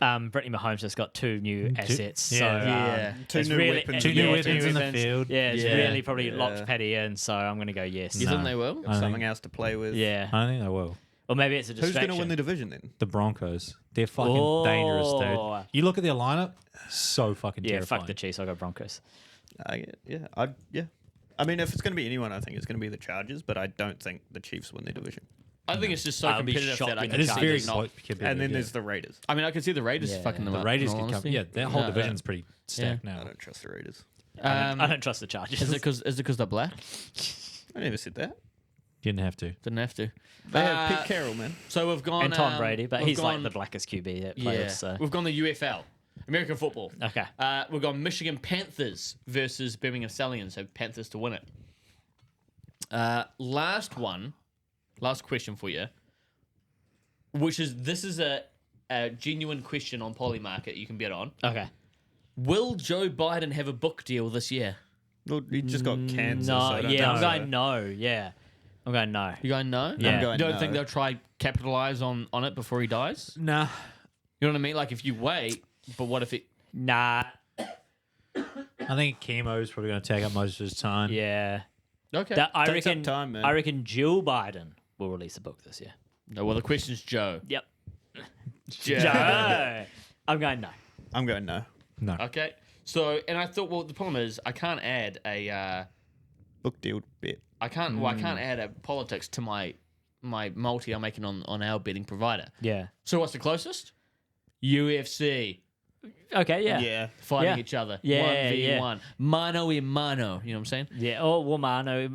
Brittany Mahomes just got 2 new assets. yeah. So, Yeah. Two it's new really, weapons. Two new yeah, weapons in the field. Yeah, it's Yeah. really probably Yeah. locked Paddy in, so I'm going to go yes. You No. think they will? I Something think- else to play with. Yeah. I don't think they will. Or maybe it's a Who's distraction. going to win the division then? The Broncos. They're fucking dangerous, Oh. dude. You look at their lineup, so fucking Yeah, terrifying. fuck the Chiefs. I'll go Broncos. Yeah. I mean, if it's going to be anyone, I think it's going to be the Chargers, but I don't think the Chiefs win their division. I think it's just so I'll be competitive shocked that I if can It is see very them not. close. And then there's the Raiders. I mean, I can see the Raiders Yeah. fucking them the up. Raiders in all could come. honesty. Yeah, that whole No, division's pretty stacked I now. don't trust the Raiders. I don't trust the Chargers. Is it because they're black? I never said that. You didn't have to. Didn't have to. They have Pete Carroll, man. So we've gone and Tom Brady, but we've he's like gone- the blackest QB that Yeah, plays. So. we've gone the UFL, American football. Okay. We've got Michigan Panthers versus Birmingham Stallions. So Panthers to win it. Last question for you, this is a genuine question on Polymarket you can bet on. Okay. Will Joe Biden have a book deal this year? Well, he just got cancer. so No, I don't yeah, I'm know. going no. Yeah. I'm going no. You going no? Yeah. I'm You going don't no. think they'll try capitalize on it before he dies? Nah. You know what I mean? Like if you wait, but what if it? Nah. I think chemo's probably going to take up most of his time. Yeah. Okay. I Takes up reckon. time, man. I reckon Jill Biden will release a book this year. No, well, the question's Joe. Yep. Joe. Joe. I'm going no. I'm going no. No. Okay. So, and I thought, well, the problem is I can't add Book deal bet. I can't add a politics to my multi I'm making on our betting provider. Yeah. So what's the closest? UFC Okay. Yeah. Yeah. fighting Yeah. each other. Yeah, 1v1. Mano y mano. You know what I'm saying? Yeah. Or Womano,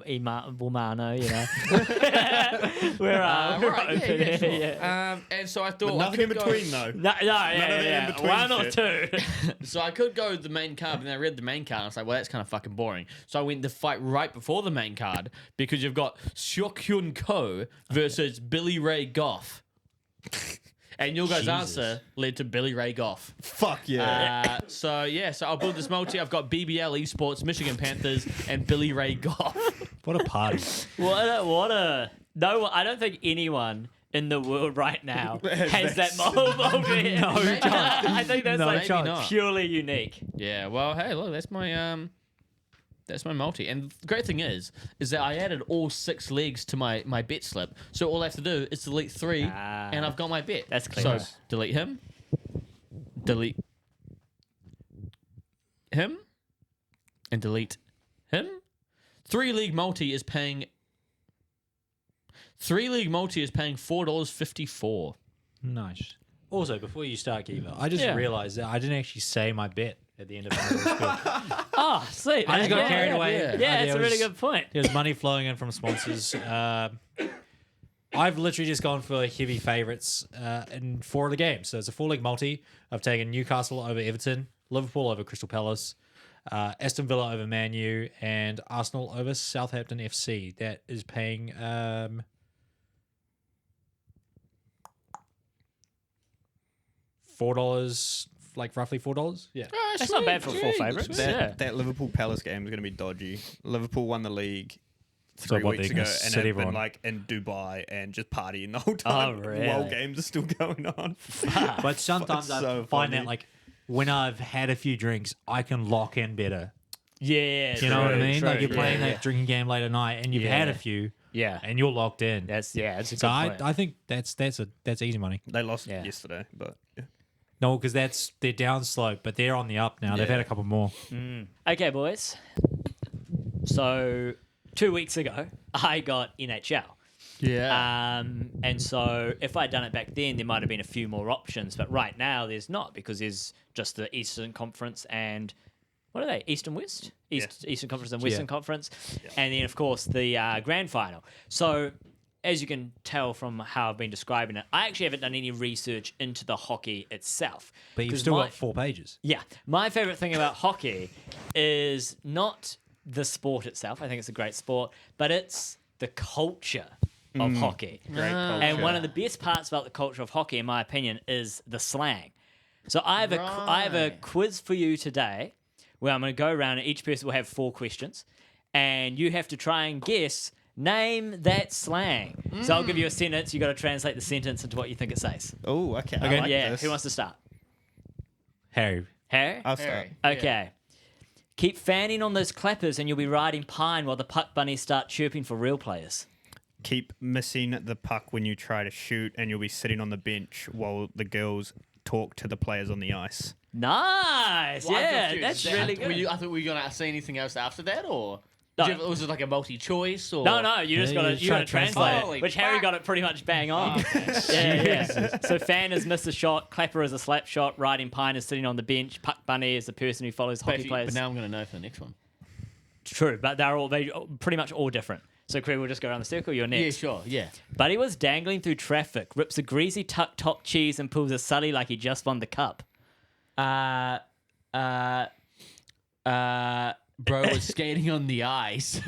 Womano, you know. we're Right, open. yeah, sure. Yeah. And so I thought But I nothing in could go- between, though. No, yeah, of the yeah. in-between One or shit. two. So I could go the main card, but then I read the main card and I was like, well, that's kind of fucking boring. So I went the fight right before the main card because you've got Seok Hyun Ko versus Billy Ray Goff. And your guys' Jesus. answer led to Billy Ray Goff. Fuck yeah. So I'll build this multi. I've got BBL Esports, Michigan Panthers, and Billy Ray Goff. What a party. What a no! I don't think anyone in the world right now has that multi. No, I think that's No like chance. purely unique. Yeah. Well, hey, look, that's my multi. And the great thing is that I added all 6 legs to my bet slip. So all I have to do is delete 3, and I've got my bet. That's clever. So delete him, delete him, and delete him. 3-league multi is paying $4.54. Nice. Also, before you start, Kiva, I just Yeah. realized that I didn't actually say my bet at the end of my little spiel. Oh, sweet. I just got Yeah, carried yeah, away. Yeah, There it's a really was- good point. There's money flowing in from sponsors. I've literally just gone for heavy favourites in 4 of the games. So it's a 4-leg multi. I've taken Newcastle over Everton, Liverpool over Crystal Palace, Aston Villa over Man U, and Arsenal over Southampton FC. That is paying $4, like roughly $4. Yeah. That's not bad for 4 favourites. Yeah. That Liverpool Palace game is going to be dodgy. Liverpool won the league So 3 what, weeks they're ago gonna and sit have been everyone? like in Dubai and just partying the whole time really? while games are still going on. But sometimes I so find funny. that like when I've had a few drinks, I can lock in better. Yeah. You know what I true, mean? true. Like you're playing Yeah, that drinking game late at night and you've had a few Yeah. and you're locked in. That's a So good point. I think that's easy money. They lost Yeah. yesterday, but yeah. No, because they're down slope, but they're on the up now. They've Yeah. had a couple more. Okay, boys. So 2 weeks ago, I got NHL. Yeah. And so if I'd done it back then, there might have been a few more options. But right now, there's not because there's just the Eastern Conference and what are they? East and West? Eastern Conference and Western Conference. And then, of course, the grand final. So as you can tell from how I've been describing it, I actually haven't done any research into the hockey itself. But you've 'Cause still my- got 4 pages. Yeah. My favorite thing about hockey is not the sport itself. I think it's a great sport, but it's the culture of hockey. Great culture. And one of the best parts about the culture of hockey, in my opinion, is the slang. So I have a Right. quiz for you today where I'm going to go around and each person will have 4 questions. And you have to try and guess, name that slang. So I'll give you a sentence. You got to translate the sentence into what you think it says. Oh, okay. I Okay. like Yeah. this. Who wants to start? Harry. Harry? I'll start. Harry. Okay. Keep fanning on those clappers and you'll be riding pine while the puck bunnies start chirping for real players. Keep missing the puck when you try to shoot, and you'll be sitting on the bench while the girls talk to the players on the ice. Nice. Well, I'm yeah, confused. that's Is that- really were good. I thought we were going to say anything else after that, or No. was it like a multi-choice? Or No, you just Yeah, got you to try to translate translate. it, Holy which Harry fuck. got it pretty much bang on. yeah. So fan has missed a shot, clapper is a slap shot, riding pine is sitting on the bench, puck bunny is the person who follows hockey players. But now I'm going to know for the next one. True, but they pretty much all different. So Craig, we'll just go around the circle. You're next. Yeah, sure. Yeah. Buddy was dangling through traffic, rips a greasy tuck top cheese and pulls a sully like he just won the cup. Bro was skating on the ice,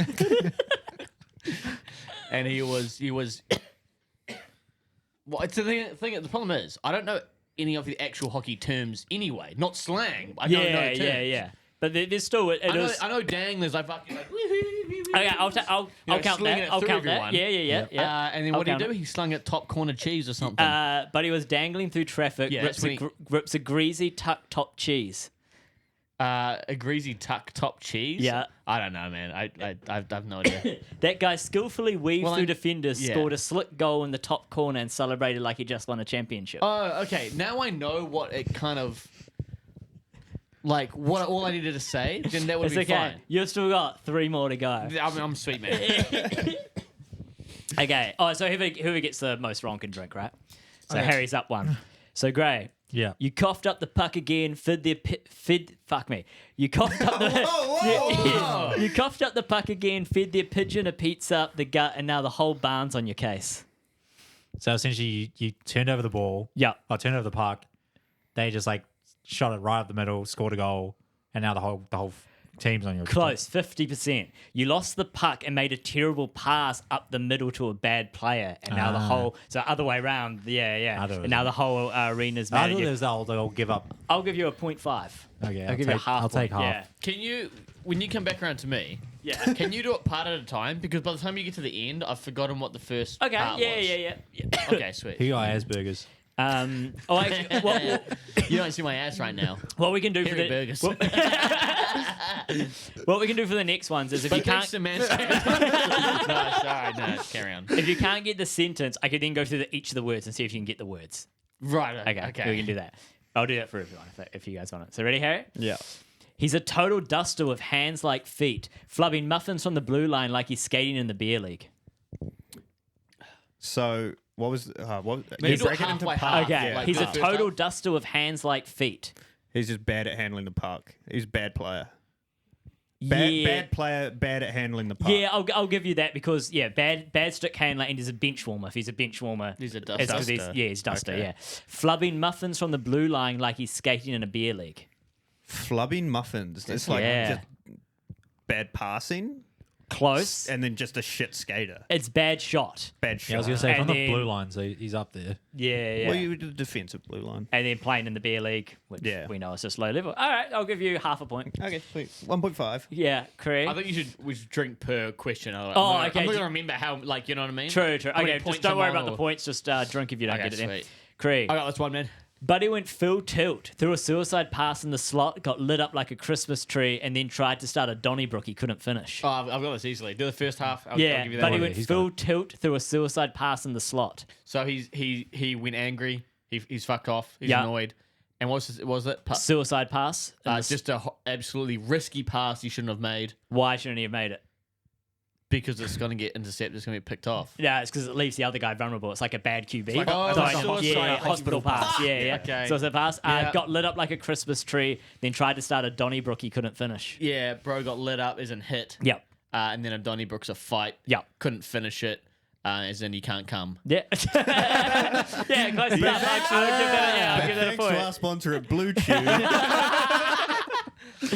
and he was. Well, it's the thing. The problem is, I don't know any of the actual hockey terms anyway. Not slang. I don't know the terms. But there's still I know danglers. I fucking like. Okay, I'll count slinging that. it I'll through count everyone. that. Yeah. And then I'll what did he count do? it. He slung it top corner cheese or something. But he was dangling through traffic, Yeah, rips, that's when rips a greasy tuck top cheese. A greasy tuck top cheese. Yeah. I don't know, man. I've no idea. That guy skillfully weaved Well, through defenders, yeah. scored a slick goal in the top corner, and celebrated like he just won a championship. Oh, okay. Now I know what it kind of like. What all I needed to say, then that would It's be okay. fine. You've still got 3 more to go. I'm sweet, man. Okay. Oh, so whoever gets the most wrong can drink, right? So Okay. Harry's up 1. So Gray, Yeah. you coughed up the puck again. Fuck me. You coughed up the. You coughed up the puck again. Fed their pigeon a pizza up the gut, and now the whole barn's on your case. So essentially, you turned over the ball. Yeah. Or turned over the puck. They just like shot it right up the middle, scored a goal, and now the whole teams on your Close, 50%. You lost the puck and made a terrible pass up the middle to a bad player, and now the whole other way around. Yeah. I thought it And was now the whole arena's I mad at thought you. there's I'll give up. I'll give you a 0.5. Okay, I'll give you a half. I'll take point. half. Can you, when you come back around to me, Yeah. can you do it part at a time? Because by the time you get to the end, I've forgotten what the first Okay. part was. Yeah. Okay, sweet. He got Asperger's. Actually, You don't see my ass right now. what we can do for Hairy the burgers. what we can do for the next ones is if you But thanks can't to Manscaped. No, sorry, no, carry on. if you can't get the sentence, I could then go through each of the words and see if you can get the words. Right, Okay, we can do that. I'll do that for everyone if you guys want it. So ready, Harry? Yeah. He's a total duster with hands like feet, flubbing muffins from the blue line like he's skating in the beer league. So what was what? Maybe you do it break it into halfway parts. half. Okay, like he's the a first total half? duster with hands like feet. He's just bad at handling the puck. He's a bad player. Bad player, bad at handling the puck. Yeah, I'll give you that because bad stick handler and he's a bench warmer. If he's a bench warmer, He's a it's 'cause duster. he's duster. Okay. Yeah, flubbing muffins from the blue line like he's skating in a beer league. Flubbing muffins. It's like Yeah. just bad passing Close. and then just a shit skater. It's bad shot. Bad shot. Yeah, I was gonna say And from the then- blue line, so he's up there. Yeah. Well, you did defensive blue line. And then playing in the beer league, which we know is just low level. All right, I'll give you half a point. Okay, sweet. 1.5. Yeah, Craig. I think we should drink per question. Oh, okay. I'm not going to remember how, like, you know what I mean? True. How many Okay, just points don't I'm worry on about the or- points. Just drink if you don't Okay, get it in. sweet. Craig. I got this one, man. Buddy went full tilt, threw a suicide pass in the slot, got lit up like a Christmas tree, and then tried to start a Donnybrook he couldn't finish. Oh, I've got this easily. Do the first half. I'll Yeah, give you that Buddy one. went He's got full it. tilt, threw a suicide pass in the slot. So he went angry. He's fucked off. He's Yeah. annoyed. And what was it? Suicide pass. in the Just a absolutely risky pass you shouldn't have made Why shouldn't he have made it? because it's going to get intercepted. It's going to get picked off. Yeah, it's because it leaves the other guy vulnerable. It's like a bad QB. like a- Oh, it's like So, a suicide hospital pass. Yeah. Okay. Suicide pass. Yeah. Got lit up like a Christmas tree, then tried to start a Donnybrook he couldn't finish. Yeah, bro got lit up as in hit. Yep. And then a Donnybrook's a fight. Yep. Couldn't finish it. As in you can't come. Yeah. Yeah, close enough. I'll give that a Thanks to point. our sponsor at Blue Chew.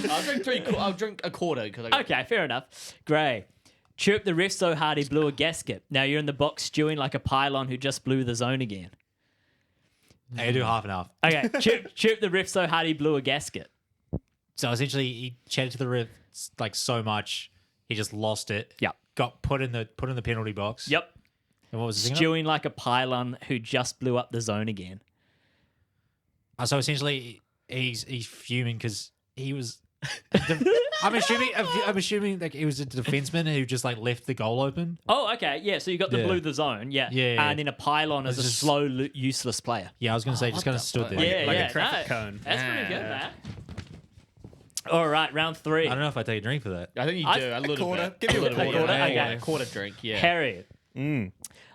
I'll drink I'll drink a quarter because I got Okay, fair enough. Gray. Chirp the ref so hard he blew a gasket. Now you're in the box stewing like a pylon who just blew the zone again. I do half and half. Okay, chirp the ref so hard he blew a gasket. So essentially, he chatted to the ref like so much, he just lost it. Yep. Got put in the penalty box. Yep. And what was the thing? Stewing like a pylon who just blew up the zone again. So essentially, he's fuming because he was. I'm assuming like he was a defenseman who just like left the goal open. Oh, okay. Yeah, so you got the Yeah. blew the zone. Yeah. Yeah. And then a pylon is a It's just- slow, useless player. Yeah, I was gonna say just kind of stood there. Yeah, like yeah. a traffic no, cone. That's pretty good, man. All right, round 3. I don't know if I take a drink for that. I think you I- do a little quarter. bit. Give you a little bit. quarter. Yeah, Okay. quarter drink. Yeah. Harry. Mm.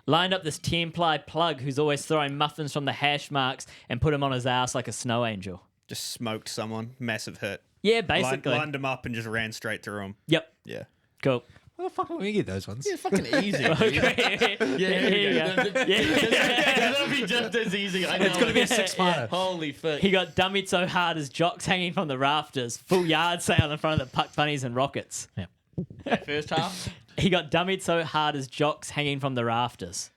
Lined up this 10-ply plug who's always throwing muffins from the hash marks and put him on his ass like a snow angel. Just smoked someone. Massive hit. Yeah, basically. Lined him up and just ran straight through him. Yep. Yeah. Cool. Where the fuck will we get those ones? It's fucking easy. Yeah, here here you go. Yeah. That'll be just as easy. I know. It's gonna be a 6-parter. Holy fuck. He got dummied so hard his jocks hanging from the rafters. Full yard sale in front of the puck bunnies and rockets. First half. He got dummied so hard his jocks hanging from the rafters.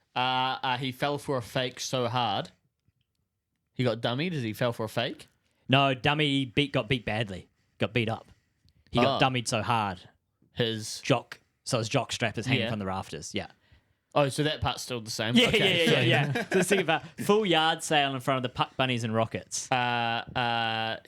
He fell for a fake so hard. He got dummied as he fell for a fake. No, dummy got beat badly. Got beat up. He got Oh. dummied so hard. His So his jock strap is hanging Yeah. from the rafters. Yeah. oh, so that part's still the same. Yeah, Okay. yeah. So let's think about full yard sale in front of the puck bunnies and rockets.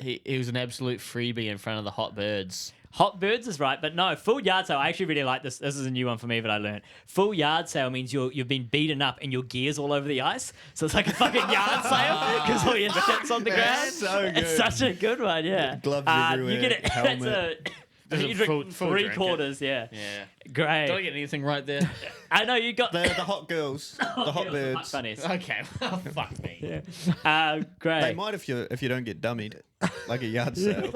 He was an absolute freebie in front of the hot birds. Hot birds is right, but no, full yard sale. I actually really like this. This is a new one for me that I learned. Full yard sale means you've been beaten up and your gear's all over the ice. So it's like a fucking yard sale because all your shit's on the ground. That's so It's good. such a good one, yeah. Gloves You everywhere, get it. helmet. You drink full three drink, quarters, yeah. Yeah. Great. Did I get anything right there? I know you got The hot girls. The hot Puck birds. bunnies. Okay. Well, fuck me. They Great. might if you don't get dummied. Like a yard sale.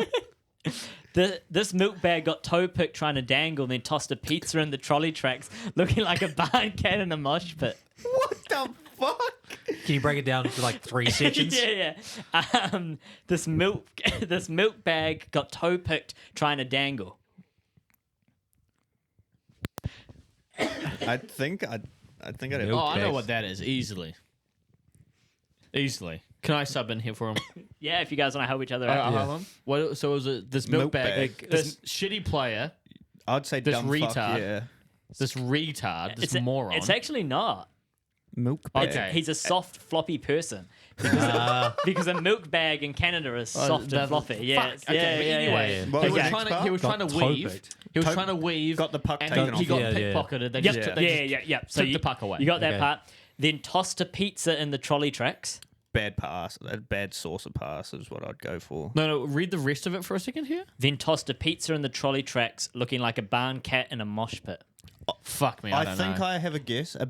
This milk bag got toe picked trying to dangle, then tossed a pizza in the trolley tracks, looking like a barn cat in a mosh pit. What the fuck? Can you break it down to like 3 sections? yeah. This milk bag got toe picked trying to dangle. I think I'd have. Oh, I know bags. what that is. Easily. Can I sub in here for him? Yeah, if you guys want to help each other out. Hold on. What? So was it this milk Milk bag? bag. This shitty player, I'd say this dumb retard. fuck, yeah. this retard, this It's moron. It's actually not. Milk bag. Okay. He's a soft, floppy person. Because a milk bag in Canada is soft and that- floppy. fuck. Yeah, Okay, but anyway, yeah. What he was was the trying next to. He was part? trying to Got toe weave. picked. He was Toe- trying to weave. got the puck and taken he off. got Yeah, yeah. pickpocketed. They Yep. just, Yeah. So took the puck away. You got that Okay. part. Then tossed a pizza in the trolley tracks. Bad pass. A bad saucer pass is what I'd go for. No. Read the rest of it for a second here. Then tossed a pizza in the trolley tracks, looking like a barn cat in a mosh pit. Fuck me. I I don't think know. I have a guess. A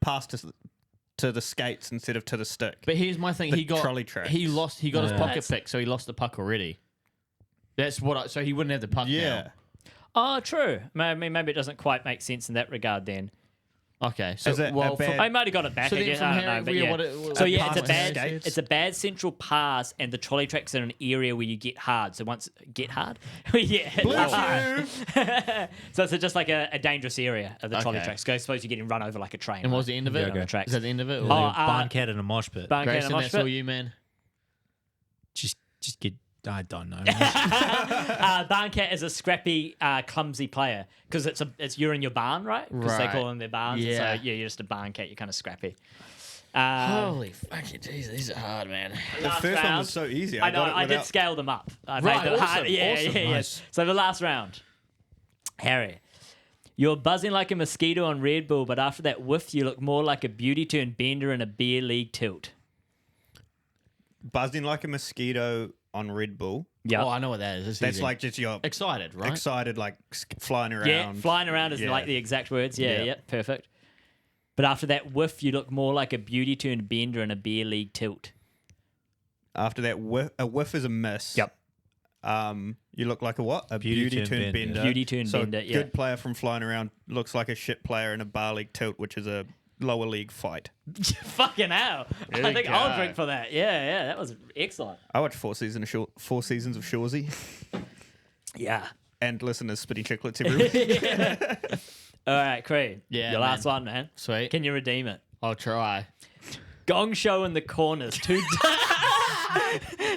pass to the skates instead of to the stick. But here's my thing. The He got trolley tracks. He lost. He got his Yeah. pocket That's- pick, so he lost the puck already. That's what. So he wouldn't have the puck Yeah. Oh, true. I mean, maybe it doesn't quite make sense in that regard then. now. Okay. So Is it a well, bad- I might have got it back. So I then guess. from I don't Harry, know, but yeah, yeah. what- So a yeah, pass it's a to bad. skates? It's a bad central pass, and the trolley tracks are an area where you get hard. So once get hard, yeah. hard. So it's just like a dangerous area of the trolley Okay. tracks. Go, suppose you're getting run over like a train. And what was right? the end of Yeah, it? okay. On the tracks. Is that the end of it? Or- Oh, Barn cat in a mosh pit. Barn cat in a Grayson, mosh that's pit. all you, man. Just get. I don't know. Barn cat is a scrappy, clumsy player because you're in your barn, right? Because they Right. call them their barns. and Yeah. so yeah, you're just a barn cat. You're kind of scrappy. Holy fucking jeez, these are hard, man. The Last first one round. was so easy. I know. got it I did without- scale them up. I Right, made them hard. awesome, Yeah, awesome. yeah. Nice. So the last round, Harry, you're buzzing like a mosquito on Red Bull, but after that whiff, you look more like a beauty turned bender in a beer league tilt. buzzing like a mosquito on Red Bull. Yeah. Oh, I know what that is. It's That's easy. like just your excited, right? excited, like flying around. Yeah, flying around is Yeah. like the exact words. Yeah, Yeah. yeah, perfect. But after that whiff, you look more like a beauty turned bender in a beer league tilt. After that, a whiff is a miss. Yep. You look like a what? A Beauty beauty turned turned bender. bender. Beauty turned so bender, yeah. Good player from flying around looks like a shit player in a bar league tilt, which is a lower league fight. Fucking hell. There I you think I'll go. drink for that. Yeah, that was excellent. I watched 4 seasons of Shoresy Yeah. and listen to Spitty Chicklets every week. All right, Creed. Yeah, Your last man. one, man. Sweet. Can you redeem it? I'll try. Gong show in the corners.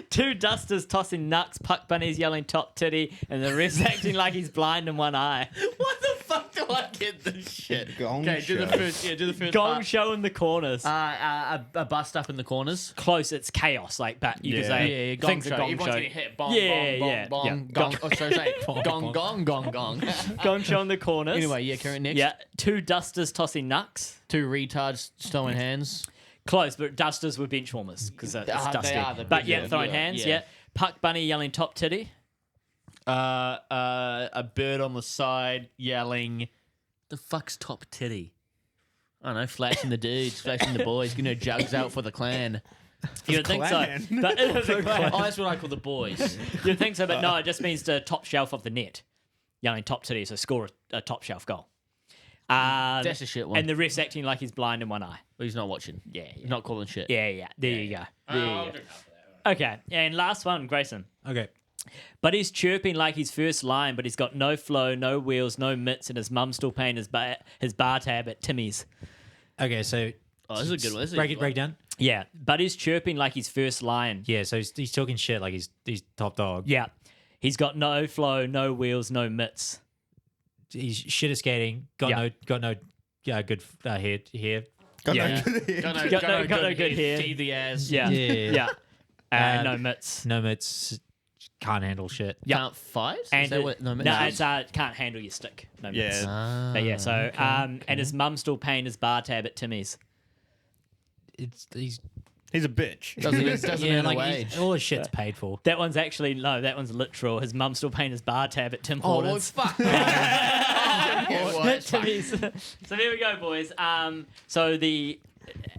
Two dusters tossing nucks, puck bunnies yelling top titty, and the refs acting like he's blind in one eye. What the fuck do I get this shit? Gong Okay, do the show. first. Yeah, do the first. Gong part. show in the corners. A bust up in the corners. Close, it's chaos. Like, but you Yeah. can say Yeah, gong things show. are gong Everyone's show. getting hit. Bong, Yeah, bong, yeah, bong, yeah. bong, gong. Oh, sorry, say gong, gong, gong, gong. Gong show in the corners. Anyway, yeah, current next. Yeah, two dusters tossing nucks. Two retards throwing hands. Close, but dusters were bench warmers because it's They dusty. are the But bench- yeah, yeah, throwing yeah, hands. yeah. Yeah. Puck bunny yelling top titty. A bird on the side yelling, "The fuck's top titty?" I don't know, flashing the dudes, flashing the boys. You know, jugs out for the clan. You'd think so. clan. But, the clan. Oh, that's what I call the boys. You'd think so, but no, it just means the top shelf of the net. Yelling top titty, so score a top shelf goal. That's a shit one. And the ref's acting like he's blind in one eye. Well, he's not watching. Yeah, He's not calling shit. yeah. There you go. There you go. Okay, and last one, Grayson. Okay. But he's chirping like his first line, but he's got no flow, no wheels, no mitts, and his mum's still paying his bar tab at Timmy's. Okay, so Oh, this is a good one. This is a break good it break one. down. Yeah, but he's chirping like his first line. Yeah, so he's talking shit like he's top dog. Yeah. He's got no flow, no wheels, no mitts. He's shit at skating. Got Yeah. no good hair. Got Yeah. no good head. Got no good hair. hair. The ass. Yeah. Yeah. Yeah. No mitts. No mitts. Can't handle shit. Can't fight? Is And that what? No, it's can't handle your stick. No mitts. Yeah. But yeah, so and his mum's still paying his bar tab at Timmy's. He's He's a bitch. doesn't yeah, earn a like wage. all his shit's paid for. That one's actually that one's literal. His mum's still paying his bar tab at Tim Oh, well, Hortons. fuck. Yeah, well, it's fine. Timmy's. So there we go, boys. So it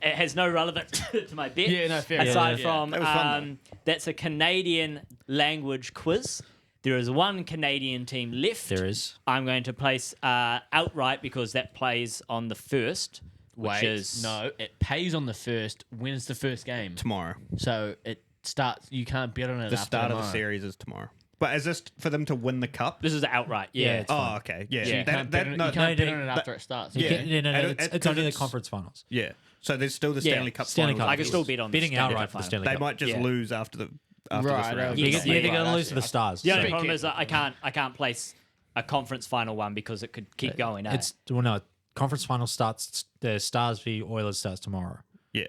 has no relevance to my bet. Yeah, no, fair Aside enough. from That was fun, that's a Canadian language quiz. There is one Canadian team left. There is. I'm going to place outright because that plays on the first. which is no, it pays on the first. When is the first game? Tomorrow. So it starts. You can't bet on it. The after start of the tomorrow. series is tomorrow. But is this for them to win the cup? This is outright. Yeah. it's Oh, okay. Yeah. So you can't bet on, no, you can't bet no, on it that- after it starts. Yeah. No, It- it's it- only the it's- conference finals. yeah. So there's still the Stanley Cup Stanley finals. Cup. I can still bet on Betting the Stanley outright Cup for the final. Stanley They Cup. might just Yeah. lose after this Right, round. okay. Yeah, they're going to Right, lose to the Stars. The only so- problem is that I can't place a conference final one because it could keep going. No, conference final starts. The Stars v Oilers starts tomorrow. Yeah.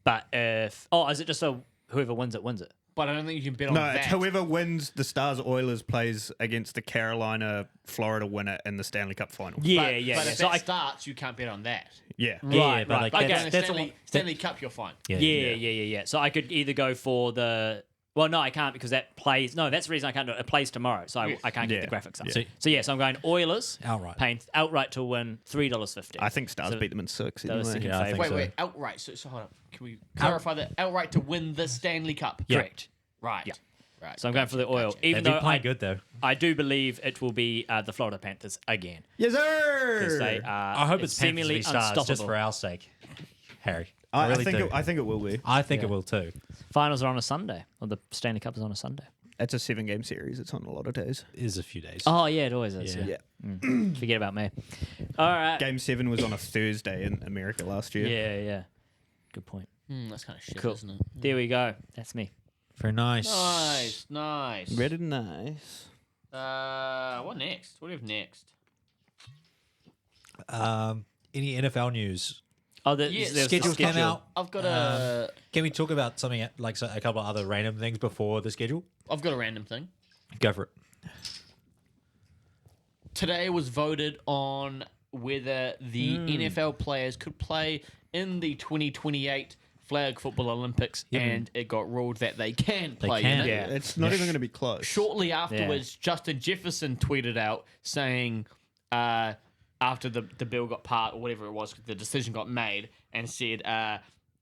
But if is it just so whoever wins it wins it? But I don't think you can bet on No, that. it's whoever wins the Stars Oilers plays against the Carolina Florida winner in the Stanley Cup final. Yeah, But, yeah. but yeah. if So that I starts, you can't bet on that. Yeah. Right, but like right. Okay, That's- and that's Stanley Cup, you're fine. Yeah. So I could either go for the. Well, no, I can't because that plays. No, that's the reason I can't do it. It plays tomorrow, so I can't get the Yeah. graphics up. Yeah. So yes, I'm going Oilers Outright. paying outright to win $3.50. I think Stars So beat them in 6 that was anyway. second Yeah, I think favorite. Wait, so. outright. So hold up. Can we clarify that? Outright to win the Stanley Cup. Correct. Right. Yeah. Right. So I'm going for the oil, Gotcha. even They've though been playing good though. I do believe it will be the Florida Panthers again Yes, because sir. they are. I hope it's seemingly Panthers v Stars unstoppable. just for our sake, Harry. I really think do. I think it will be. I think it will too. Finals are on a Sunday, or the Stanley Cup is on a Sunday. It's a 7-game series. It's on a lot of days. It is a few days. Oh yeah, it always is. Yeah. Yeah. Forget about me. All right. Game 7 was on a Thursday in America last year. Yeah. Good point. That's kind of shit, Cool. isn't it? There we go. That's me. Very nice. Nice. Very nice. What next? What do we have next? Any NFL news? Oh, Yeah, there's schedules the came schedule. out. I've got a Can we talk about something like a couple of other random things before the schedule? I've got a random thing. Go for it. Today was voted on whether the NFL players could play in the 2028 Flag Football Olympics, and it got ruled that they can play can. in it. Yeah. It's not even going to be close. Shortly afterwards, Justin Jefferson tweeted out saying, after the bill got passed or whatever it was, the decision got made, and said,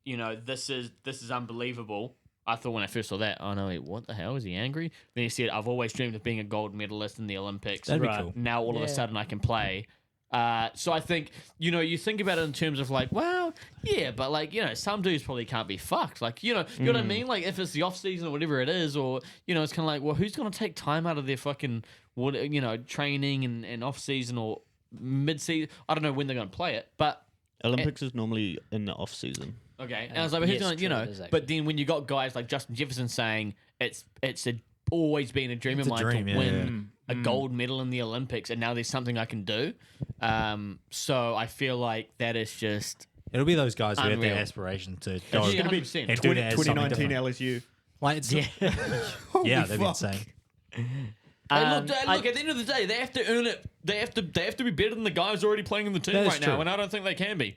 this is unbelievable. I thought when I first saw that, oh no, wait, what the hell? Is he angry? Then he said, I've always dreamed of being a gold medalist in the Olympics. That'd be Right. cool. Now all of a sudden I can play. So I think, you think about it in terms of like, well, yeah, but like, some dudes probably can't be fucked. Like, you know what I mean? Like if it's the off season or whatever it is, or, it's kind of like, well, who's going to take time out of their fucking, training and off season or mid season? I don't know when they're going to play it, but Olympics is normally in the off season. okay. And I was like, well, who's yes, going to, true, it is actually. but then when you got guys like Justin Jefferson saying always been a dream It's of a mine dream, to yeah, win a gold medal in the Olympics, and now there's something I can do. So I feel like that is just It'll be those guys who have Unreal. the aspiration to It's go gonna and be do that as something 2019 different. LSU. Like it's yeah, that'd be insane. Hey, Um, look, at the end of the day, they have to earn it. They have to be better than the guys already playing in the team That is right now, true. and I don't think they can be.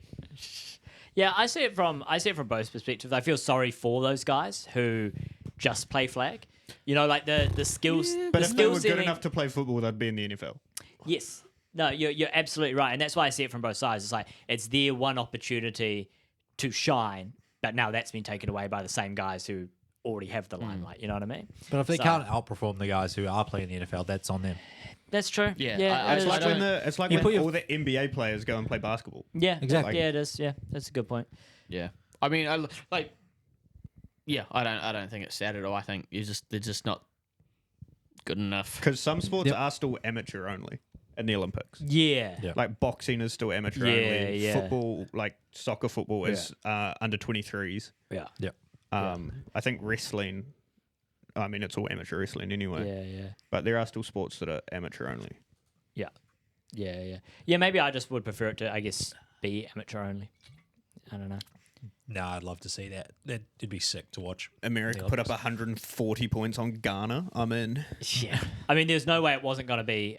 Yeah, I see it from both perspectives. I feel sorry for those guys who just play flag. Like the skills. But the if they were skills good ceiling- enough to play football, they'd be in the NFL. Yes. No, you're absolutely right, and that's why I see it from both sides. It's like it's their one opportunity to shine, but now that's been taken away by the same guys who already have the limelight. You know what I mean? But if they So- can't outperform the guys who are playing in the NFL, that's on them. That's true. Yeah, yeah, I it It's is. like don't- when You put your- all the NBA players go and play basketball. Yeah, Exactly. Yeah, it is. Yeah, that's a good point. Yeah, I mean, I don't think it's sad at all. I think they're just not good enough. Because some sports Yep. are still amateur only in the Olympics. Yeah. Yeah. Like boxing is still amateur Yeah, only. yeah. Football, like soccer football, is under 23s. Yeah. I think wrestling, I mean, it's all amateur wrestling anyway. Yeah. But there are still sports that are amateur only. Yeah, maybe I just would prefer it to, I guess, be amateur only. I don't know. No, I'd love to see that. That'd be sick to watch. America The put up Olympics. 140 points on Ghana. I'm in. Yeah. I mean, there's no way it wasn't going to be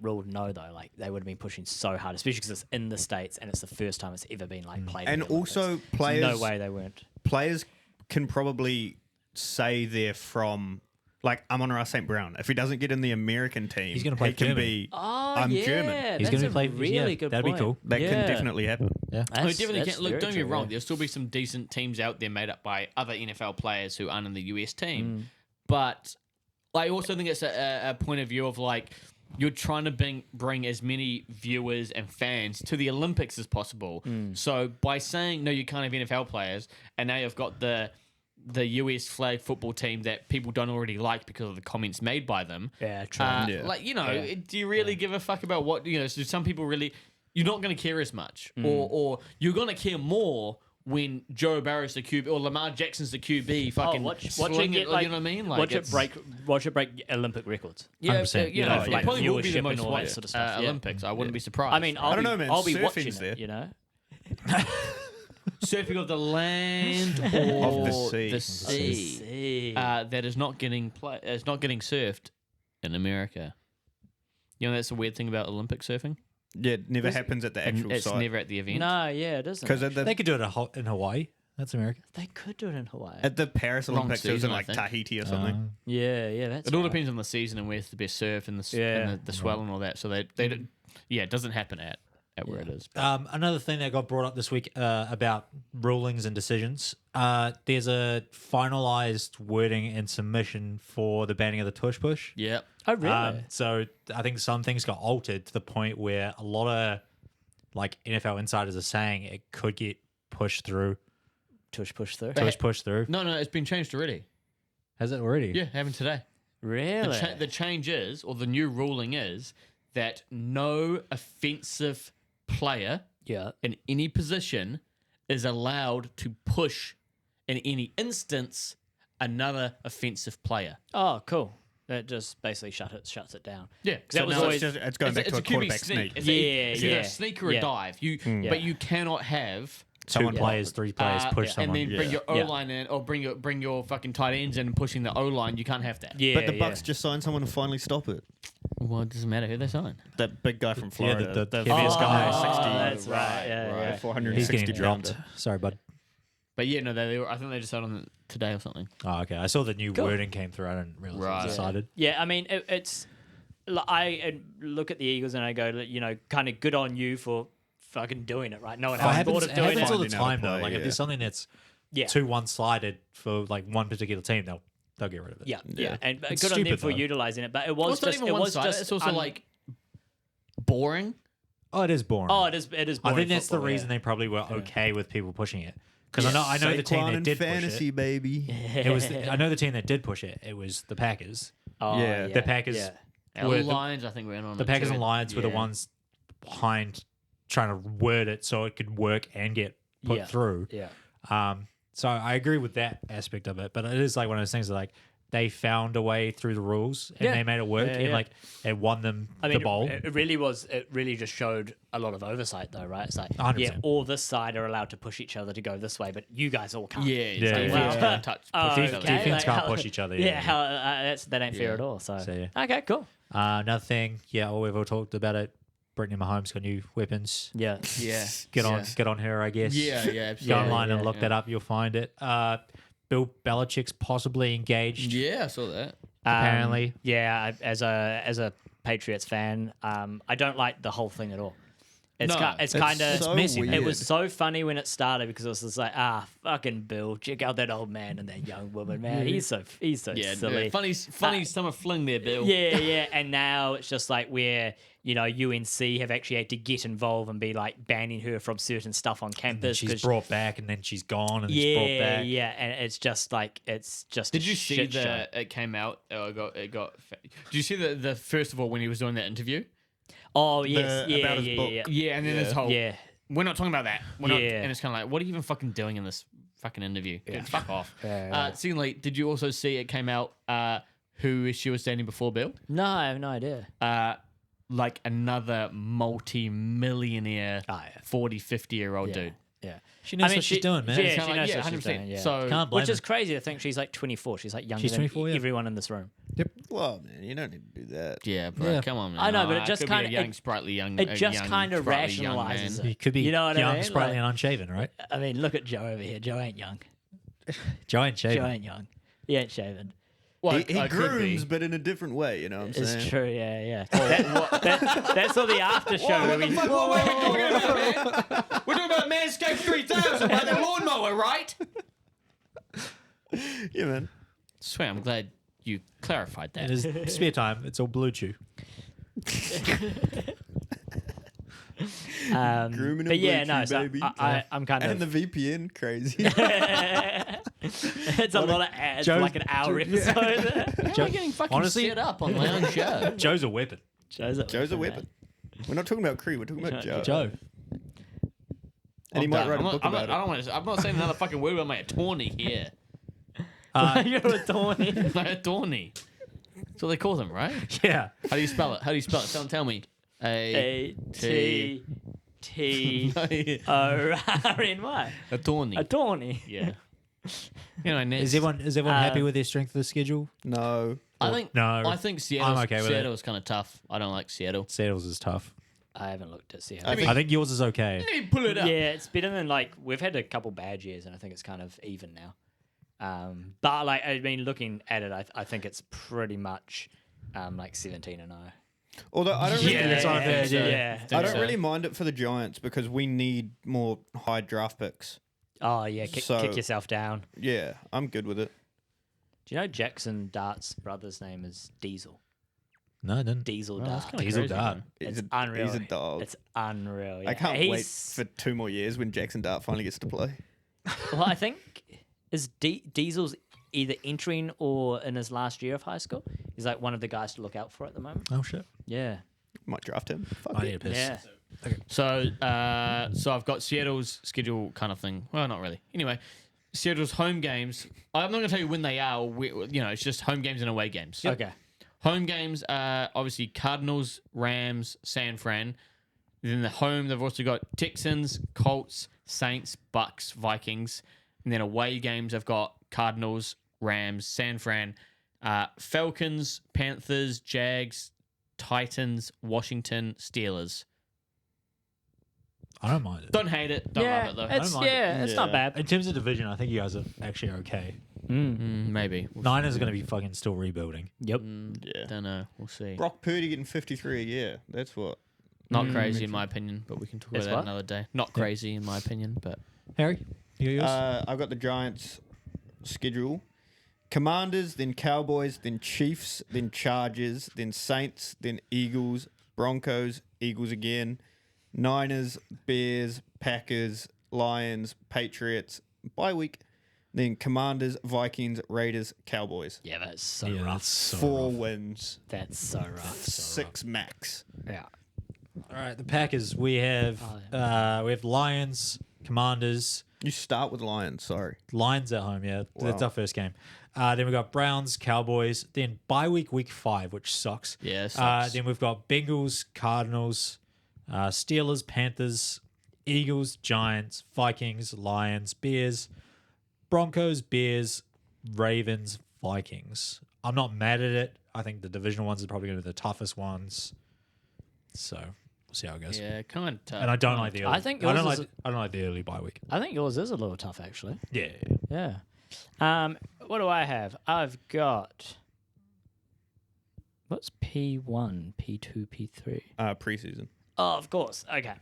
ruled no, though. Like, they would have been pushing so hard, especially because it's in the States and it's the first time it's ever been, like, played. in And the Olympics. also players, There's no way they weren't. players can probably say they're from, like, Amon-Ra St. Brown. If he doesn't get in the American team, He's gonna play he can German. be, Oh, I'm yeah. German. He's That's gonna be a playing- really yeah, good that'd be point. cool. That Yeah. can definitely happen. Yeah. I mean, That's definitely can. Look, very don't get me true, wrong. yeah. There'll still be some decent teams out there made up by other NFL players who aren't in the US Mm. team. But I also think it's a point of view of like, you're trying to bring as many viewers and fans to the Olympics as possible. So by saying no, you can't have NFL players, and now you've got the US flag football team that people don't already like because of the comments made by them. Yeah, true. Like, do you really give a fuck about what, so some people really, you're not going to care as much, or you're going to care more when Joe Barro's the QB or Lamar Jackson's the QB, fucking watch it sling get, like, you know what I mean? Like, watch it break Olympic records. Yeah, 100%. you know, for, it like, probably will be the viewership most and all that watched sort of stuff, yeah. Olympics. I wouldn't be surprised. I mean, I don't know, man. I'll be Surfing's watching there. it, you know. surfing of the land or the sea. that is not getting surfed in America. You know, that's the weird thing about Olympic surfing. Yeah, it never happens at the actual It's site. never at the event. No, yeah, it isn't. Because They could do it in Hawaii. That's America. They could do it in Hawaii. at the Paris Wrong Olympics, it was in season, I like think. Tahiti or something. Yeah, that's It all right. depends on the season and where's the best surf and the Yeah. and the swell and all that. So they don't, it doesn't happen at where it is. Another thing that got brought up this week about rulings and decisions. There's a finalized wording and submission for the banning of the tush push. Yeah. Oh, really? So I think some things got altered to the point where a lot of like NFL insiders are saying it could get pushed through. Tush push through. Tush push through. No, it's been changed already. Has it already? Yeah, happened today. Really? The change is, or the new ruling is, that no offensive player Yeah. in any position is allowed to push in any instance another offensive player. Oh, cool. That just basically shuts it down. Yeah, that was now always- It's going back to a QB quarterback sneak. It's Yeah, either yeah. a sneak or a Yeah. dive. Yeah. But you cannot have Two players, three players push and someone. then bring your O Yeah. line in, or bring your fucking tight ends in and pushing the O line. You can't have that. Yeah, But the yeah. Bucks just signed someone to finally stop it. Well, it doesn't matter who they sign. That big guy from Yeah, Florida. the heaviest guy. 60. That's right. Yeah, yeah. He's 460 getting dropped. pounder. Sorry, bud. But yeah, no, I think they just signed on today or something. Oh, okay. I saw the new Cool. wording came through. I didn't realize it Right. was decided. Yeah, I mean, it's. I look at the Eagles and I go, kind of good on you for fucking doing it, right? No one It else happens, thought of it doing happens all it. the Finding out a time, though. play, Like, if yeah. there's something that's Yeah. too one-sided for, like, one particular team, they'll get rid of it. Yeah. And It's good on them stupid, for though. utilizing it. But it Well, was it's not just. even It was one-sided. just. It's also like boring. Oh, it is boring. Oh, it is. It is. I Boring think that's the football, reason yeah. they probably were okay with people pushing it. Because I know the team Saquon that in did fantasy, push baby. it. It was I know the team that did push it. It was the Packers. Oh, Yeah. The Packers. Yeah. Our Were the- Lions, I think we're in on The it Packers too. and Lions were the Yeah. ones behind trying to word it so it could work and get put Yeah. through. Yeah. So I agree with that aspect of it, but it is like one of those things that, like, they found a way through the rules and Yeah. they made it work Yeah, and yeah. like it won them I mean, the bowl. it really was. It really just showed a lot of oversight, though, right? It's like, 100%. all this side are allowed to push each other to go this way, but you guys all can't. Yeah, Yeah, defense yeah. can't touch. Oh, push each other. okay. Defense can't how- push each other, Yeah, yeah. how that ain't fair Yeah. at all. So, So, yeah. okay, cool. Another thing, we've all talked about it. Brittany Mahomes got new weapons. Yeah, Yeah, Get yeah. on her, I guess. Yeah, Go absolutely. online and yeah, look yeah. that up. You'll find it. Bill Belichick's possibly engaged. Yeah, I saw that. Apparently. yeah. As a Patriots fan, I don't like the whole thing at all. It's No, it's kind of so messy. weird. It was so funny when it started because it was just like, fucking Bill, check out that old man and that young woman, man. He's so Yeah, silly. funny summer fling there, Bill. Yeah. And now it's just like where, UNC have actually had to get involved and be like banning her from certain stuff on And campus. she's 'cause- brought back and then she's gone and she's brought back. yeah. And it's just like, it's just Did a you see shit show. it came out? It got. Did you see the first of all when he was doing that interview? Oh, yes. Yeah, about his yeah, book. yeah. Yeah, and then this whole. Yeah. We're not talking about that. We're not, Yeah. and it's kind of like, what are you even fucking doing in this fucking interview? Dude, fuck off. Yeah. Secondly, did you also see it came out who she was standing before Bill? No, I have no idea. Like another multi-millionaire, Oh, yeah. 40, 50-year-old dude. Yeah. She knows what she's doing, man. Yeah, It's she kinda knows like, what she's 100%. doing. Yeah. So, Can't blame Which is her. crazy to think she's like 24. She's like younger She's than 24, yeah. everyone in this room. Well, man, you don't need to do that. yeah, bro, Yeah. come on, man. I know, but it I just could be a kinda- young, it- sprightly young. it a just young, kinda sprightly young rationalizes man. it. You could be You know what I young, mean? sprightly, Like- and unshaven, right? I mean, look at Joe over here. Joe ain't young. Giant shaven. Joe ain't young. He ain't shaven. Well, He I could be. grooms, but in a different way. You know what I'm saying? It's true. Yeah. That's all the after show. What where the we- fuck? What are we talking about, man? We're talking about Manscaped 3000 by the lawnmower, right? Yeah, man. Swear, I'm glad you clarified that. It is spare time. It's all blue chew. Grooming but and yeah, no, bleaching, so baby. I'm kind And of. the VPN, crazy. It's a lot of ads, Joe- like an hour episode. How am I getting fucking honestly- set up on my own show? Joe's a weapon. Joe's Joe's a weapon. We're not talking about Cree. We're talking about Joe. Joe. And he I'm might done. write a I'm not, book I'm about not, I don't want to, I'm not saying another fucking word about my attorney here. You're a thorny. My attorney. That's what they call them, right? Yeah. How do you spell it? How do you spell it? Someone tell me. A-T-T-O-R-N-Y. Attorney. Attorney. Yeah. Anyway, next. Is everyone happy with their strength of the schedule? it. No. I think Seattle's, I'm okay with it. Seattle's kind of tough. I don't like Seattle. Seattle's is tough. I haven't looked at Seattle. I I think yours is okay. Let me pull it up. Yeah, it's better than like we've had a couple bad years, and I think it's kind of even now. But like I mean, looking at it, I think it's pretty much like 17-0. Although I don't really, Yeah, that's not bad. Yeah. I don't so. really mind it for the Giants because we need more high draft picks. Oh yeah, kick So- yourself down. Yeah, I'm good with it. Do you know Jackson Dart's brother's name is Diesel? No, I didn't. Diesel that's Dart. kinda Diesel crazy, Dart. man. It's He's a, unreal. He's a dog. It's unreal. Yeah. I can't wait He's- for 2 more years when Jackson Dart finally gets to play. Well, I think is Diesel's either entering or in his last year of high school. He's like one of the guys to look out for at the moment. Oh shit. Yeah. Might draft him. Fuck I need it. a piss. Yeah. So I've got Seattle's schedule kind of thing. Well, not really. Anyway, Seattle's home games. I'm not going to tell you when they are. It's just home games and away games. Okay. Home games are obviously Cardinals, Rams, San Fran. Then the home, they've also got Texans, Colts, Saints, Bucks, Vikings. And then away games, I've got Cardinals, Rams, San Fran, Falcons, Panthers, Jags, Titans, Washington, Steelers. I don't mind it. Don't hate it. Don't love it though. It's, mind it. it's not Yeah. bad. In terms of division, I think you guys are actually okay. Maybe. Niners are going to be fucking still rebuilding. Yep. Yeah. Don't know. We'll see. Brock Purdy getting 53 a year. That's what. Not crazy in my opinion, but we can talk about It's that what? another day. Not crazy in my opinion, but Harry, you got yours? I've got the Giants schedule. Commanders, then Cowboys, then Chiefs, then Chargers, then Saints, then Eagles, Broncos, Eagles again, Niners, Bears, Packers, Lions, Patriots, bye week, then Commanders, Vikings, Raiders, Cowboys. Yeah, that's so yeah, rough. that's so 4 rough. wins, That's so rough. 6 max. Yeah. All right, the Packers. We have Lions, Commanders, You start with Lions, sorry. Lions at home. Yeah, that's our first game. Then we've got Browns, Cowboys. Then bye week 5, which sucks. yeah, it sucks. Then we've got Bengals, Cardinals, Steelers, Panthers, Eagles, Giants, Vikings, Lions, Bears, Broncos, Bears, Ravens, Vikings. I'm not mad at it. I think the divisional ones are probably going to be the toughest ones. So we'll see how it goes. yeah, kind of tough. And I don't like the early. I think I yours don't is- like. I don't like the early bye week. I think yours is a little tough, actually. Yeah. Yeah. What do I have? I've got. What's P1, P2, P3? Preseason. Oh, of course. Okay.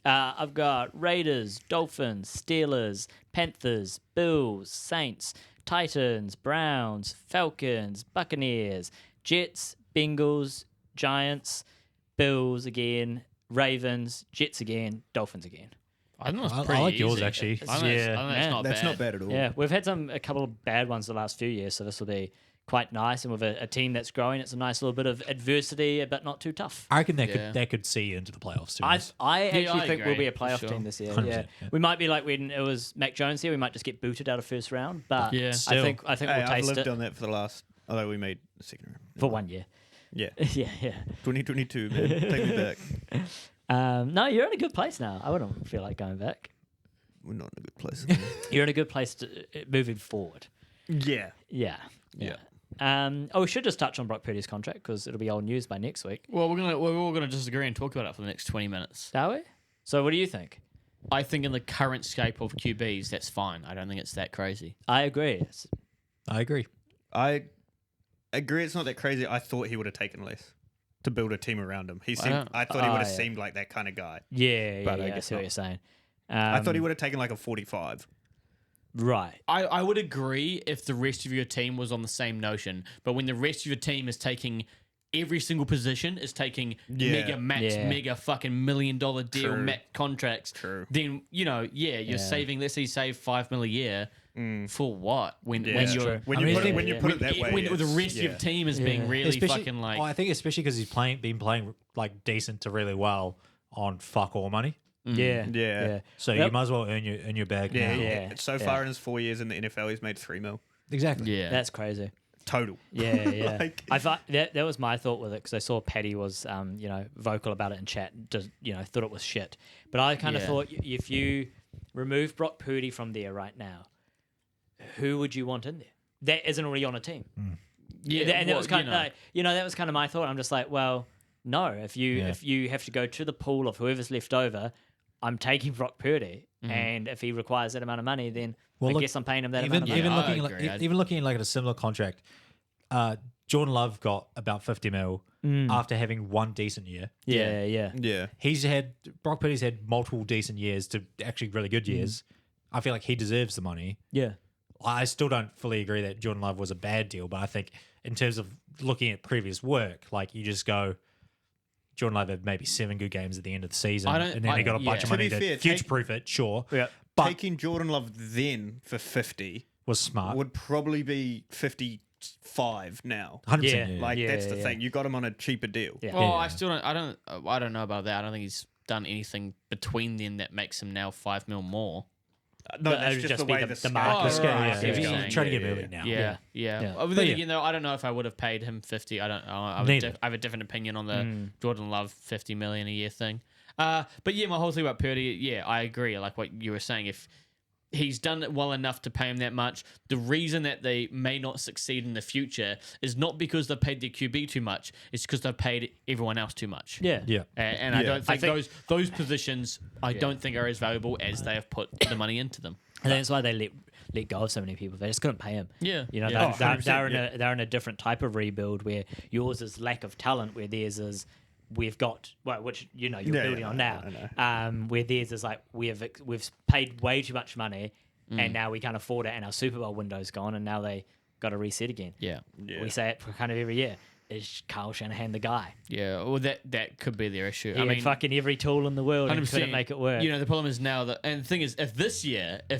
I've got Raiders, Dolphins, Steelers, Panthers, Bills, Saints, Titans, Browns, Falcons, Buccaneers, Jets, Bengals, Giants, Bills again, Ravens, Jets again, Dolphins again. I think that's I pretty like yours, easy. actually. I think that's, Yeah. I think that's Yeah. not That's bad. not bad at all. Yeah, we've had a couple of bad ones the last few years, so this will be quite nice. And with a team that's growing, it's a nice little bit of adversity, but not too tough. I reckon Yeah. that could see you into the playoffs too. I actually I think we'll agree, be a for playoff sure. team this year. 100%, Yeah. yeah. We might be like when it was Mac Jones here. We might just get booted out of first round, but Yeah. I Still. think Hey, we'll I've taste lived it on that for the last, although we made the second round. for 1 year. Yeah. yeah. 2022, man. Take me back. No, you're in a good place now. I wouldn't feel like going back. We're not in a good place. You're in a good place moving forward. Yeah. Yeah. Yeah. We should just touch on Brock Purdy's contract because it'll be old news by next week. Well, we're all gonna disagree and talk about it for the next 20 minutes. Are we? So what do you think? I think in the current scape of QBs, that's fine. I don't think it's that crazy. I agree. I agree. I agree it's not that crazy. I thought he would have taken less to build a team around him. I thought he would have yeah. seemed like that kind of guy. Yeah, But yeah, I I guess see what not. you're saying. I thought he would have taken like a 45. Right. I would agree if the rest of your team was on the same notion, but when the rest of your team is taking every single position is taking Yeah. mega max, Yeah. mega fucking $1 million deal True. max contracts, True. then you're saving. Let's say you save $5 million a year for what? When That's you're true. When I you mean, put it, yeah, when you yeah. put it that way, when the it's- rest of your team is being really Especially- fucking like. I think especially because he's been playing like decent to really well on fuck all money. Yeah. Yeah. So Yep. you might as well earn your bag Yeah, now. Yeah. So far in his 4 years in the NFL, he's made $3 million Exactly. yeah, That's crazy. total. Yeah, yeah. Like- I thought that was my thought with it because I saw Paddy was, vocal about it in chat. Just thought it was shit. But I kind of Yeah. thought if you remove Brock Purdy from there right now, who would you want in there that isn't already on a team? yeah, And that well, was kind of that was kind of my thought. I'm just like, well, no. If you have to go to the pool of whoever's left over, I'm taking Brock Purdy, and if he requires that amount of money, then I look, guess I'm paying him that Even amount of money. even I looking agree. even looking like at a similar contract, Jordan Love got about 50 mil after having one decent year. Yeah, yeah. Yeah. Brock Purdy's had multiple decent years to actually really good years. I feel like he deserves the money. Yeah. I still don't fully agree that Jordan Love was a bad deal, but I think in terms of looking at previous work, like you just go, Jordan Love had maybe 7 good games at the end of the season, I don't- and then he got a bunch yeah. of To money be to fair, future-proof it, sure. Yeah. But Taking Jordan Love then for 50 was smart. would probably be 55 now. 100%. Yeah. Yeah. Like Yeah, that's the yeah. thing. You got him on a cheaper deal. Yeah. Well, I still don't. I don't know about that. I don't think he's done anything between them that makes him now $5 million more. No, But that's it would just just the be way the- the the scale- market Oh, scale, right, yeah. I see what If you're he's saying. trying to Yeah, get yeah, moving now. Yeah. Yeah. But But then yeah. again, though, I don't know if I would have paid him 50. I don't know. I Neither. have a different opinion on the Jordan Love 50 million a year thing. But yeah, my whole thing about Purdy, yeah, I agree. Like what you were saying, if he's done it well enough to pay him that much, the reason that they may not succeed in the future is not because they've paid their QB too much. It's because they've paid everyone else too much. Yeah. Yeah. And I Yeah. don't think, I think- those positions I don't think are as valuable as they have put the money into them. And that's why they let go of so many people. They just couldn't pay him. Yeah. You know, Yeah. they're in a different type of rebuild where yours is lack of talent, where theirs is we've got which you're Yeah, building yeah, on I now. Where theirs is like we've paid way too much money, and now we can't afford it, and our Super Bowl window's gone, and now they got to reset again. Yeah. Yeah. We say it for kind of every year. Is Kyle Shanahan the guy? Yeah. Well, that could be their issue. He had fucking every tool in the world and couldn't make it work. You know, the problem is now that, and the thing is, if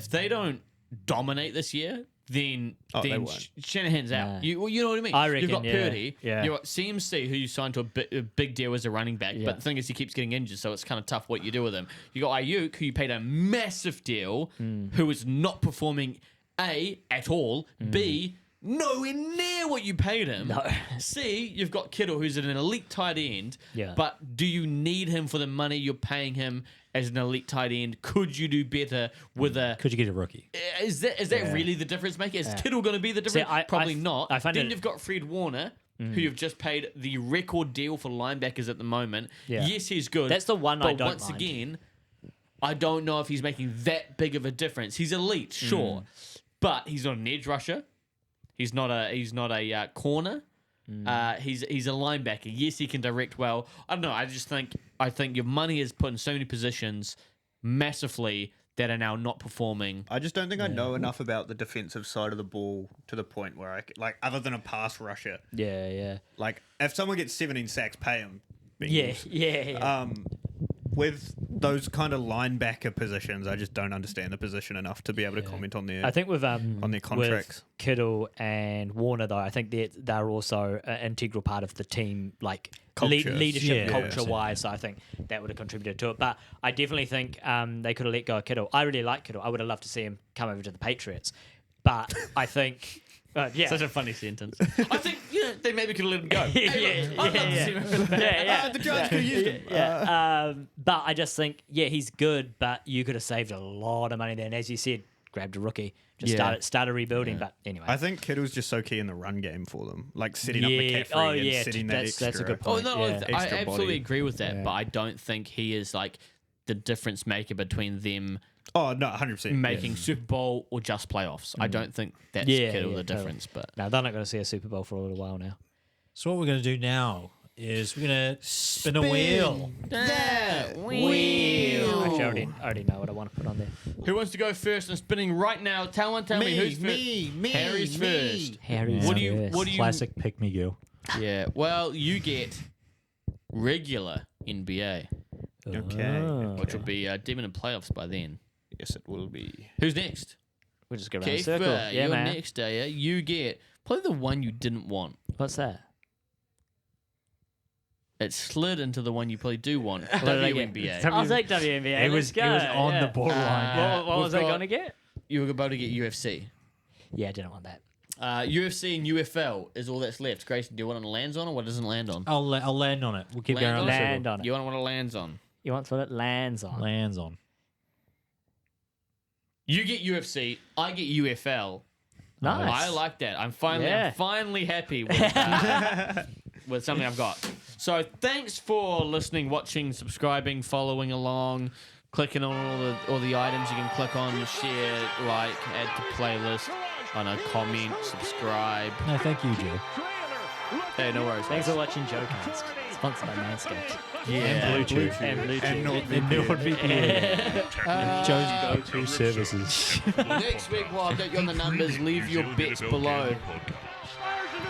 they don't dominate this year, then they won't. Shanahan's out. Nah. You know what I mean? I reckon, You've got yeah. Purdy. Yeah. You've got CMC, who you signed to a big deal as a running back. Yeah. But the thing is, he keeps getting injured, so it's kind of tough what you do with him. You got Ayuk, who you paid a massive deal, who is not performing at all. B, nowhere near what you paid him. No. C, you've got Kittle, who's an elite tight end. Yeah. But do you need him for the money you're paying him as an elite tight end? Could you do better with a? Could you get a rookie? Is that really the difference maker? Is Kittle going to be the difference? Probably not. I find then it- you've got Fred Warner, who you've just paid the record deal for linebackers at the moment. Yeah. Yes, he's good. That's the one but I don't once mind. again, I don't know if he's making that big of a difference. He's elite, sure, but he's not an edge rusher. He's not a corner. He's a linebacker. Yes, he can direct well. I don't know. I think your money is put in so many positions massively that are now not performing. I just don't think I know enough about the defensive side of the ball to the point where like other than a pass rusher, Yeah. like if someone gets 17 sacks, pay him. Yeah. Yeah. With those kind of linebacker positions, I just don't understand the position enough to be able to comment on their I think with their contracts. with Kittle and Warner though, I think they're also an integral part of the team, like Culture. leadership, Yeah, culture 100%. wise. So I think that would have contributed to it. But I definitely think they could have let go of Kittle. I really like Kittle. I would have loved to see him come over to the Patriots. But I think, yeah. Such a funny sentence. I think they maybe could have let him go. Yeah. The Giants could have used him. But I just think, he's good, but you could have saved a lot of money there. And as you said, grabbed a rookie, just started rebuilding. But anyway. I think Kittle's just so key in the run game for them, like setting up Yeah. McCaffrey Oh, and yeah, setting that that's extra. a good Oh point. no, Yeah. I Extra absolutely body. agree with that, Yeah. but I don't think he is like the difference maker between them Oh no, 100%. making Super Bowl or just playoffs. I don't think that's Yeah, Kittle yeah, the totally. difference. But No, they're not going to see a Super Bowl for a little while now. So what we're going to do now is we're going to spin a wheel. Actually, I already know what I want to put on there. who wants to go first and spinning right now? Tell me who's first. me, Harry's first. Harry's What do you? first. What do you? Classic pick me girl. Yeah. Well, you get regular NBA, Okay. which will be Demon in playoffs by then. Yes, it will be. Who's next? We'll just go around the Keith, circle. Yeah, you're man. next, yeah. You get probably the one you didn't want. What's that? It slid into the one you probably do want. What did I get? WNBA. I'll take WNBA. It was on the borderline. What was I We've got- going to get? You were about to get UFC. Yeah, I didn't want that. UFC and UFL is all that's left. Grayson, do you want it lands on or what doesn't land on? I'll land on it. We'll keep Land going on around it? the Land circle. on it. You want what it lands on? You want what it lands on. Lands on. You get UFC, I get UFL. Nice. I like that. I'm finally happy with with something I've got. So thanks for listening, watching, subscribing, following along, clicking on all the items you can click on, share, like, add to playlist, comment, subscribe. No, thank you, Joe. Hey, no worries. Thanks for watching Joecast. Sponsored by Manscaped. Yeah, Bluetooth. And Bluetooth. And NordVPN. Joe's go-to services. Next week, while I'll get you on the numbers, leave your bets below. Podcast. Fires into